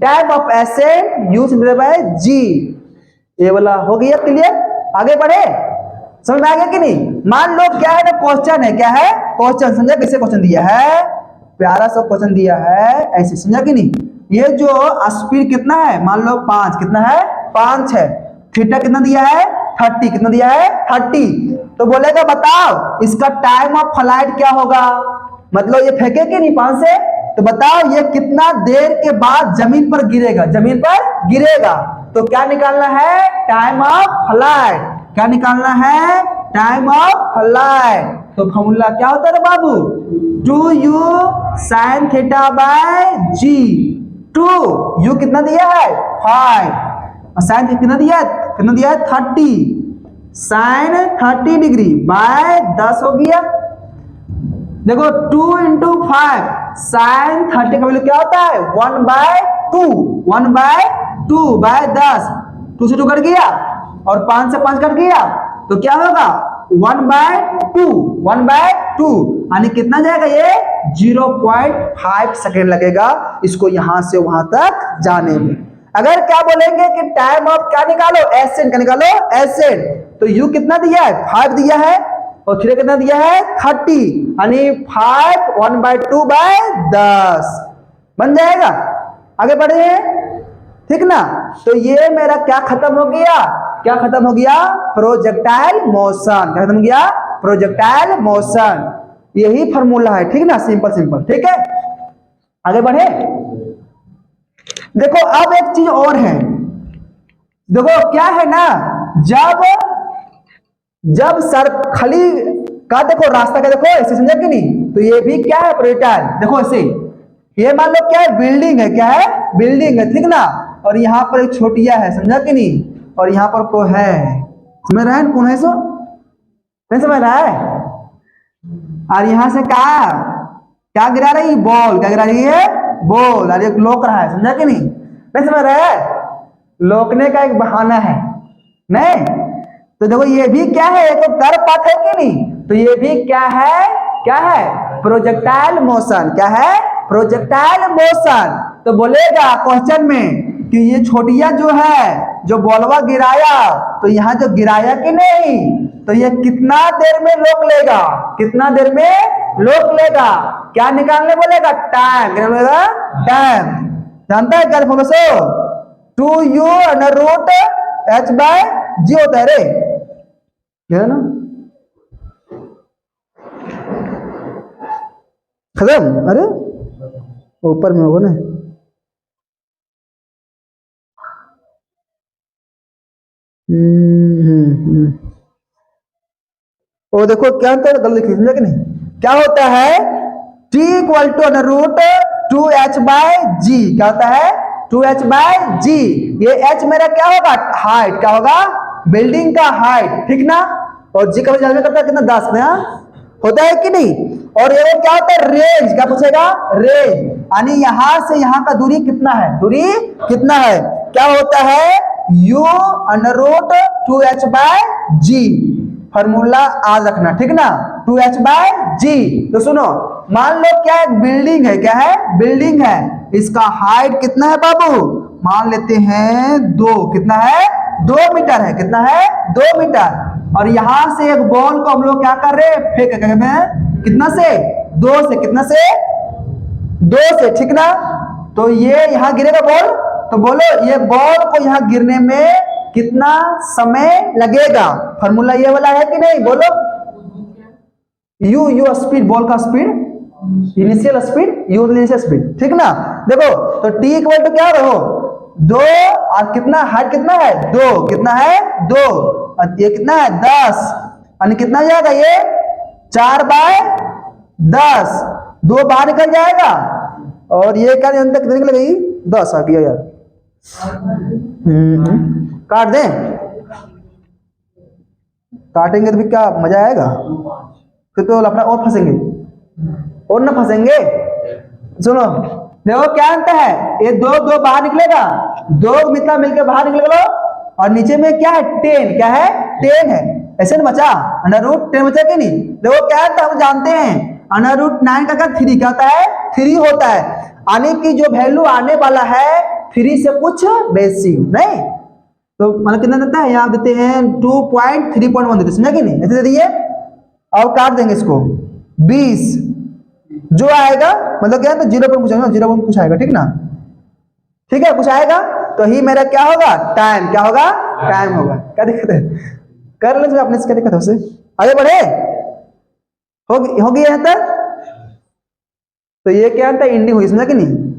time of ascent u sine theta by g. ये वाला हो गया क्लियर। आगे बढ़े, समझ में आ गया कि नहीं। मान लो क्या है ना, क्वेश्चन है, क्या है, क्वेश्चन। समझा कैसे क्वेश्चन दिया है, प्यारा सा क्वेश्चन दिया है, ऐसे। समझा कि नहीं। ये जो स्पीड कितना है, मान लो 5, कितना है, 5 है। थीटा कितना दिया है, 30। कितना दिया है, 30। तो बोलेगा बताओ इसका टाइम ऑफ फ्लाइट क्या होगा, मतलब ये फेंके कि नहीं 5 से, तो बताओ ये कितना देर के बाद जमीन पर गिरेगा, जमीन पर गिरेगा। तो क्या निकालना है, टाइम ऑफ फ्लाइट। क्या निकालना है, टाइम ऑफ फ्लाइट। तो फॉर्मूला क्या होता है बाबू, 2u sine theta by g. 2u कितना दिया है, 5, और साइन कितना दिया है, 30, साइन 30 डिग्री बाय 10 हो गया। देखो 2 × 5 साइन 30 का वैल्यू क्या होता है, 1/2, 1/2/10। 2 से 2 कट गया और 5 से 5 कट गया, तो क्या होगा 1/2, यानी कितना जाएगा ये 0.5 सेकेंड लगेगा इसको यहां से वहां तक जाने में। अगर क्या बोलेंगे कि टाइम ऑफ क्या निकालो, एसेंट का निकालो, एसेंट। तो u कितना दिया है, 5 दिया है, और थीटा कितना दिया है, 30, यानी 5 1/2/10। बन जाएगा। आगे बढ़े, ठीक ना। तो ये मेरा क्या खत्म हो गया, क्या खत्म हो गया, प्रोजेक्टाइल मोशन। क्या खत्म हो गया, प्रोजेक्टाइल मोशन। यही फॉर्मूला है, ठीक ना, सिंपल सिंपल, ठीक है। आगे बढ़े, देखो अब एक चीज और है। देखो क्या है ना, जब जब सर खली का देखो रास्ता का देखो ऐसे, समझा कि नहीं। तो ये भी क्या है, प्रोजेक्टाइल। देखो ऐसे, ये मान लो क्या है, बिल्डिंग है, क्या है, बिल्डिंग है, ठीक ना। और यहाँ पर एक छोटिया है, समझा कि नहीं। और यहाँ पर को है, समझ रहा है कौन है सो, नहीं समझ रहा है। और यहाँ से क्या गिरा रही, बॉल। क्या गिरा रही है, बॉल। और एक लोक रहा है, समझा कि नहीं समझ रहा है। लोकने का एक बहाना है, नहीं। तो देखो ये भी क्या है, एक तो कर पाथ है कि नहीं। तो ये भी क्या है, प्रोजेक्टाइल मोशन। क्या है, प्रोजेक्टाइल मोशन। तो बोलेगा क्वेश्चन में कि ये छोटिया जो है, जो बॉलवा गिराया, तो यहाँ जो गिराया कि नहीं, तो ये कितना देर में रोक लेगा, कितना देर में रोक लेगा। क्या निकालने बोलेगा, टाइम। क्या बोलेगा, टाइम। जानता है क्या फॉर्मूला से, 2u under root h by g होता है रे, है ना। खत्म। अरे ऊपर में होगा ना। और देखो क्या होता है, गलत लिखी, समझा कि नहीं। क्या होता है, t equal to under root 2h by g. क्या होता है, 2h बाय जी। ये h मेरा क्या होगा, हाइट। क्या होगा, बिल्डिंग का हाइट, ठीक ना। और जी का जानना करता है कितना, 10 में होता है कि नहीं। और ये क्या होता है, रेंज। क्या पूछेगा, रेंज, यानी यहां से यहां का दूरी कितना है, दूरी कितना है। क्या होता है, u under root 2h by g. Formula आज रखना, ठीक ना, 2h बाय जी। तो सुनो, मान लो क्या एक बिल्डिंग है, क्या है, बिल्डिंग है। इसका हाइट कितना है बाबू, मान लेते हैं 2। कितना है, 2 मीटर है। कितना है, 2 मीटर। और यहां से एक बॉल को हम लोग क्या कर रहे हैं, फेंक में, कितना से, 2 से। कितना से, 2 से, ठीक ना। तो ये यहां गिरेगा बॉल, तो बोलो ये बॉल को यहां गिरने में कितना समय लगेगा। फॉर्मूला ये वाला है कि नहीं, बोलो। यू स्पीड, बॉल का speed, initial speed, you initial speed, ठीक ना। देखो तो टी इक्वल टू क्या हो, 2 और कितना हाइट, कितना है 2। कितना है 2, और ये कितना है 10, यानी कितना हो जाएगा ये 4 बाय 10। 2 बाहर निकल जाएगा, और ये क्या अंतर कितने निकलेगी, 10 आ गया यार। काट दें, काटेंगे तो फिर क्या मजा आएगा, फिर तो अपना और फंसेंगे, और ना फंसेंगे। सुनो देखो क्या अंतर है, ये 2 बाहर निकलेगा, 2 मित्र मिलकर बाहर निकलेगा। और नीचे में क्या है, 10। क्या है, 10 है। ऐसे ना बचा, अंडर रूट 10 बचा कि नहीं। देखो क्या है, हम जानते हैं अंडर रूट 9 का क्या 3 क्या होता है, 3 होता है। आने की जो वैल्यू आने वाला है 3 से कुछ बेसिक नहीं, तो मतलब कितना देता है, यहाँ देते हैं 2.3.1 देते, समझा कि नहीं, ऐसे दे दिए। और काट देंगे इसको 20, जो आएगा मतलब क्या है, तो 0 पर कुछ आएगा, 0 पर कुछ आएगा, ठीक ना, ठीक है, कुछ आएगा। तो ही मेरा क्या होगा, टाइम। क्या होगा, टाइम होगा। क्या दिक्कत है, कर ले अपने से, क्या दिक्कत है उसे। आगे बढ़े, होगी यहाँ तक। तो ये क्या था, इंडिंग हुई, समझा कि नहीं।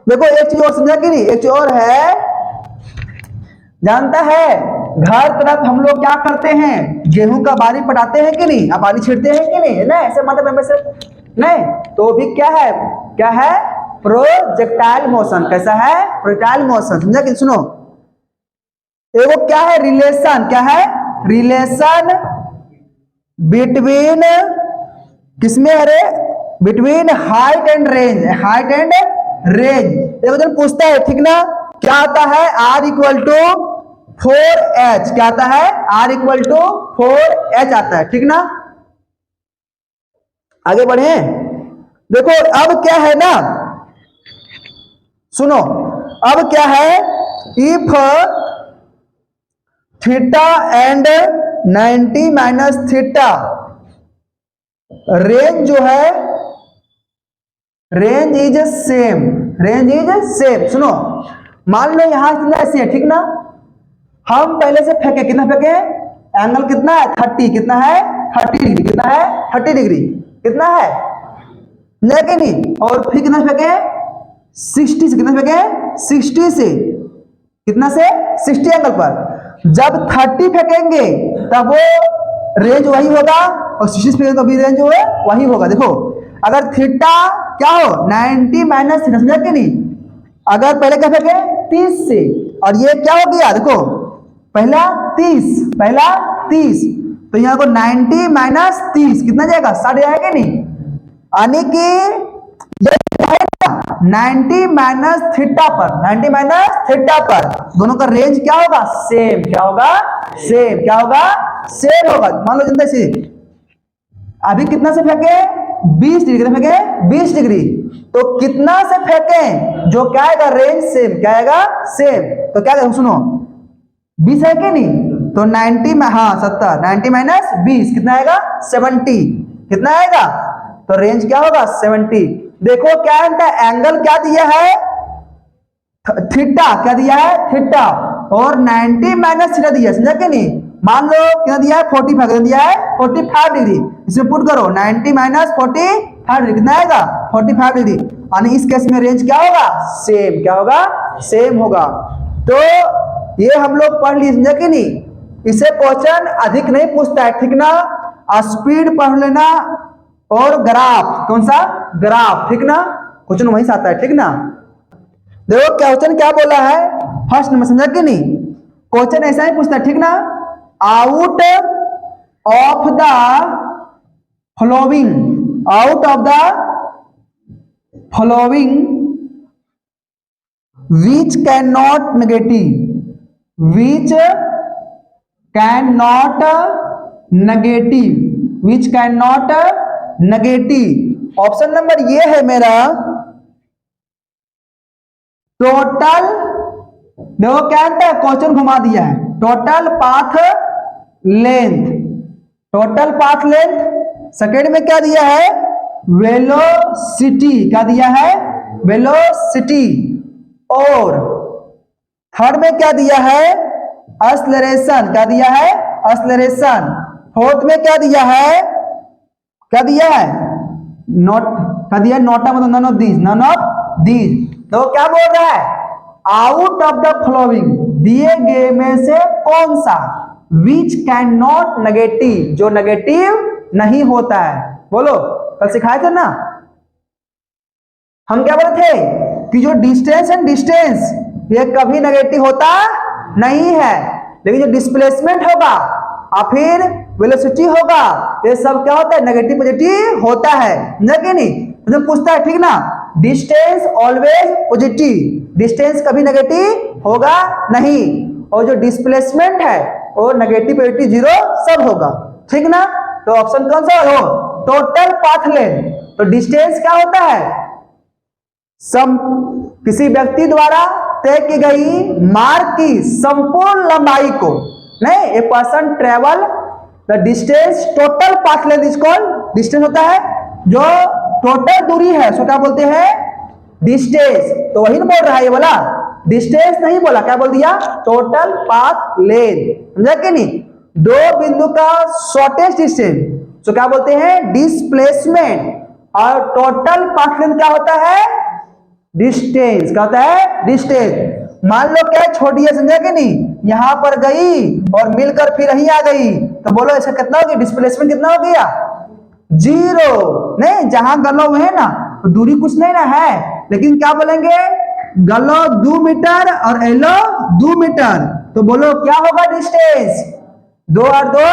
देखो एक चीज और समझा कि नहीं, एक चीज और है, जानता है घर तरफ हम लोग क्या करते हैं, गेहूं का बारी पटाते हैं कि नहीं, अब बारी छिड़ते हैं कि नहीं, ना ऐसे मतलब से नहीं। तो भी क्या है, क्या है, प्रोजेक्टाइल मोशन। कैसा है, प्रोजेक्टाइल मोशन, समझा कि। सुनो एगो क्या है, रिलेशन। क्या है, रिलेशन बिटवीन, किसमें, अरे between height and range. Height and range देखो जब पूछता है, ठीक ना। क्या आता है, R इक्वल टू 4H। क्या आता है, R इक्वल टू 4H आता है, ठीक ना। आगे बढ़े, देखो अब क्या है ना, सुनो अब क्या है, if theta and 90 minus theta. Range जो है, range is same, range is same. सुनो, मान लो यहां कितना ऐसे है, ठीक ना। हम पहले से फेंके, कितना फेंके, एंगल कितना है 30, कितना है 30 डिग्री, कितना है 30 डिग्री, कितना है नहीं नहीं। और फिर कितना फेंके 60 से, कितना फेंके 60 से, कितना से 60 एंगल पर। जब 30 फेंकेंगे तब वो रेंज वही होगा और 60 फेंकेंगे तो भी रेंज जो है वही होगा। देखो अगर थीटा क्या हो 90 माइनस थीटा, समझा कि नहीं। अगर पहले क्या फेंके 30 से, और ये क्या हो गया, देखो पहला 30, पहला 30, तो यहाँ को 90 माइनस 30 कितना जाएगा 60 जाएगा नहीं, यानी कि 90 माइनस थीटा पर, 90 माइनस थीटा पर दोनों का रेंज क्या होगा, सेम। क्या होगा, सेम। क्या होगा, सेम होगा। मान लो जनता से अभी कितना से फेंके 20 डिग्री, कितना फेंके 20 डिग्री, तो कितना से फेंके जो क्या आएगा रेंज सेम, क्या आएगा सेम। तो क्या करें, सुनो 20 है कि नहीं, तो 90 में, हाँ 70, 90 माइनस 20 कितना आएगा 70, कितना आएगा, तो रेंज क्या होगा 70। देखो क्या है, एंगल क्या दिया है थीटा, क्या दिया है थीटा, और 90 माइनस थीटा दिया, समझा कि नहीं। मान लो कितना दिया है 45, कितना दिया है 45 डिग्री, इसमें पुट करो 90 माइनस 45 डिग्री, कितना आएगा 45 डिग्री, यानी इस केस में रेंज क्या होगा सेम। क्या होगा, सेम होगा। तो ये हम लोग पढ़ लिए, समझा कि नहीं। इसे क्वेश्चन अधिक नहीं पूछता है, ठीक ना। स्पीड पढ़ लेना और ग्राफ, कौन सा ग्राफ, ठीक ना, क्वेश्चन वहीं से आता है, ठीक ना। देखो क्वेश्चन क्या बोला है फर्स्ट नंबर, समझा कि नहीं। क्वेश्चन ऐसा ही पूछता है, ठीक ना। Out of the following, out of the following which cannot negative, which cannot negative, which cannot negative। Option number ये है मेरा टोटल, देखो क्या है क्वेश्चन घुमा दिया है, total path length, total path length. Second में क्या दिया है वेलोसिटी, क्या दिया है वेलोसिटी। और थर्ड में क्या दिया है एक्सेलरेशन, क्या दिया है एक्सेलरेशन। फोर्थ में क्या दिया है, क्या दिया है नॉट, क्या दिया है नॉट, मतलब none of these, none of these. तो क्या बोल रहा है आउट ऑफ द फॉलोइंग, दिए गए में से कौन सा, विच कैन नॉट नेगेटिव, जो नेगेटिव नहीं होता है। बोलो कल सिखाए थे ना हम, क्या बोले थे कि जो डिस्टेंस एंड डिस्टेंस ये कभी नेगेटिव होता नहीं है, लेकिन जो डिस्प्लेसमेंट होगा और फिर वेलोसिटी होगा ये सब क्या होता है नेगेटिव पॉजिटिव होता है, ना कि नहीं। मतलब पूछता है, ठीक ना, डिस्टेंस ऑलवेज पॉजिटिव, डिस्टेंस कभी नेगेटिव होगा नहीं, और जो डिस्प्लेसमेंट है वो नेगेटिव पॉजिटिव जीरो सब होगा, ठीक ना। तो ऑप्शन कौन सा हो, टोटल पाथ लेंथ। तो डिस्टेंस क्या होता है किसी व्यक्ति द्वारा तय की गई मार्ग की संपूर्ण लंबाई को, नहीं, a person travel the distance, total path length is called distance होता है, जो टोटल दूरी है सो क्या बोलते हैं डिस्टेंस। तो वही ना बोल रहा है ये बोला, डिस्टेंस नहीं बोला, क्या बोल दिया टोटल पाथ लेंथ, समझा कि नहीं। दो बिंदु का शॉर्टेस्ट डिस्टेंस तो क्या बोलते हैं डिस्प्लेसमेंट, और टोटल पाथ लेंथ क्या होता है डिस्टेंस, क्या होता है डिस्टेंस। मान लो क्या छोटी है, समझा कि नहीं, यहां पर गई और मिलकर फिर यहीं आ गई, तो बोलो इसका कितना हो गया डिस्प्लेसमेंट, कितना हो गया जीरो। नहीं, जहां गलो हुए है ना तो दूरी कुछ नहीं ना है, लेकिन क्या बोलेंगे गलो 2 मीटर और एलो 2 मीटर, तो बोलो क्या होगा डिस्टेंस 2 और 2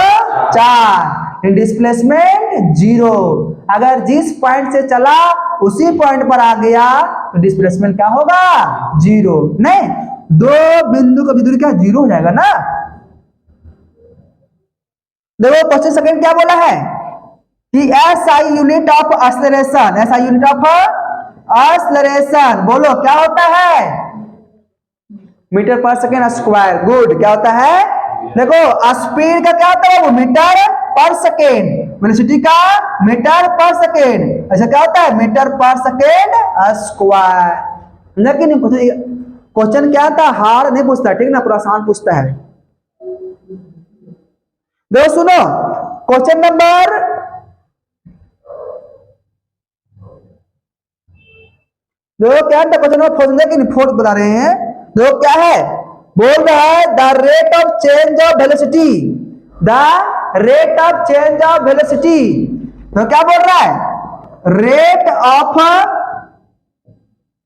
4, डिस्प्लेसमेंट जीरो। अगर जिस पॉइंट से चला उसी पॉइंट पर आ गया तो डिस्प्लेसमेंट क्या होगा जीरो। नहीं, दो बिंदु का दूरी क्या जीरो हो जाएगा ना। देखो क्वेश्चन सेकंड क्या बोला है कि SI unit of acceleration, SI unit of acceleration बोलो क्या होता है मीटर पर सेकेंड स्क्वायर। गुड, क्या होता है देखो स्पीड का क्या होता है वो मीटर पर सेकेंड, वेलोसिटी का मीटर पर सेकेंड, ऐसा क्या होता है मीटर पर सेकेंड स्क्वायर। लेकिन क्वेश्चन क्या था, हार्ड नहीं पूछता, ठीक ना, पूरा आसान पूछता है। देखो सुनो क्वेश्चन नंबर देखो क्या था, क्वेश्चन नंबर 4 कि नहीं 4 बता रहे हैं। देखो क्या है, बोल रहा है the rate of change of velocity, the rate of change of velocity. तो क्या बोल रहा है, rate of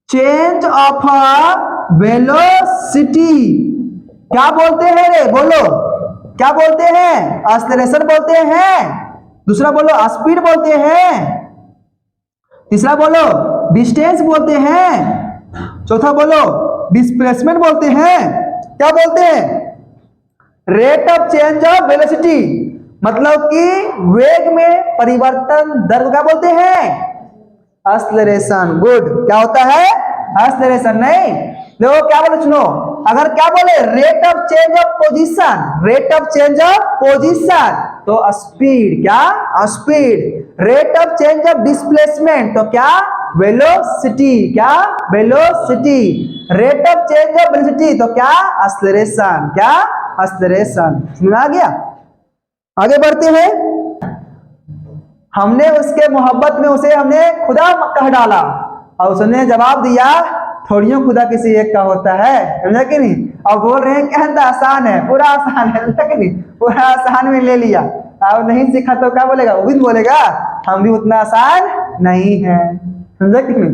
change of velocity क्या बोलते हैं रे, बोलो क्या बोलते हैं, एक्सेलरेशन बोलते हैं, दूसरा बोलो स्पीड बोलते हैं, तीसरा बोलो डिस्टेंस बोलते हैं, चौथा बोलो डिस्प्लेसमेंट बोलते हैं। क्या बोलते हैं, rate of change of velocity मतलब कि वेग में परिवर्तन दर को क्या बोलते हैं, एक्सेलरेशन। गुड, क्या होता है एक्सेलरेशन। नहीं देखो क्या बोले सुनो, अगर क्या बोले rate of change of position, rate of change of position तो स्पीड, क्या speed. Rate of change of displacement तो क्या वेलोसिटी, क्या velocity. Rate of change of velocity तो क्या एक्सेलरेशन, क्या एक्सेलरेशन। समझ में आ गया, आगे बढ़ते हैं। हमने उसके मोहब्बत में उसे हमने खुदा कह डाला और उसने जवाब दिया थोड़ियों खुदा किसी एक का होता है, समझा कि नहीं। और बोल रहे हैं क्या आसान है, पूरा आसान है, समझा कि नहीं, पूरा आसान में ले लिया। अब नहीं सीखा तो क्या बोलेगा, वो भी बोलेगा हम भी उतना आसान नहीं है, समझा कि नहीं।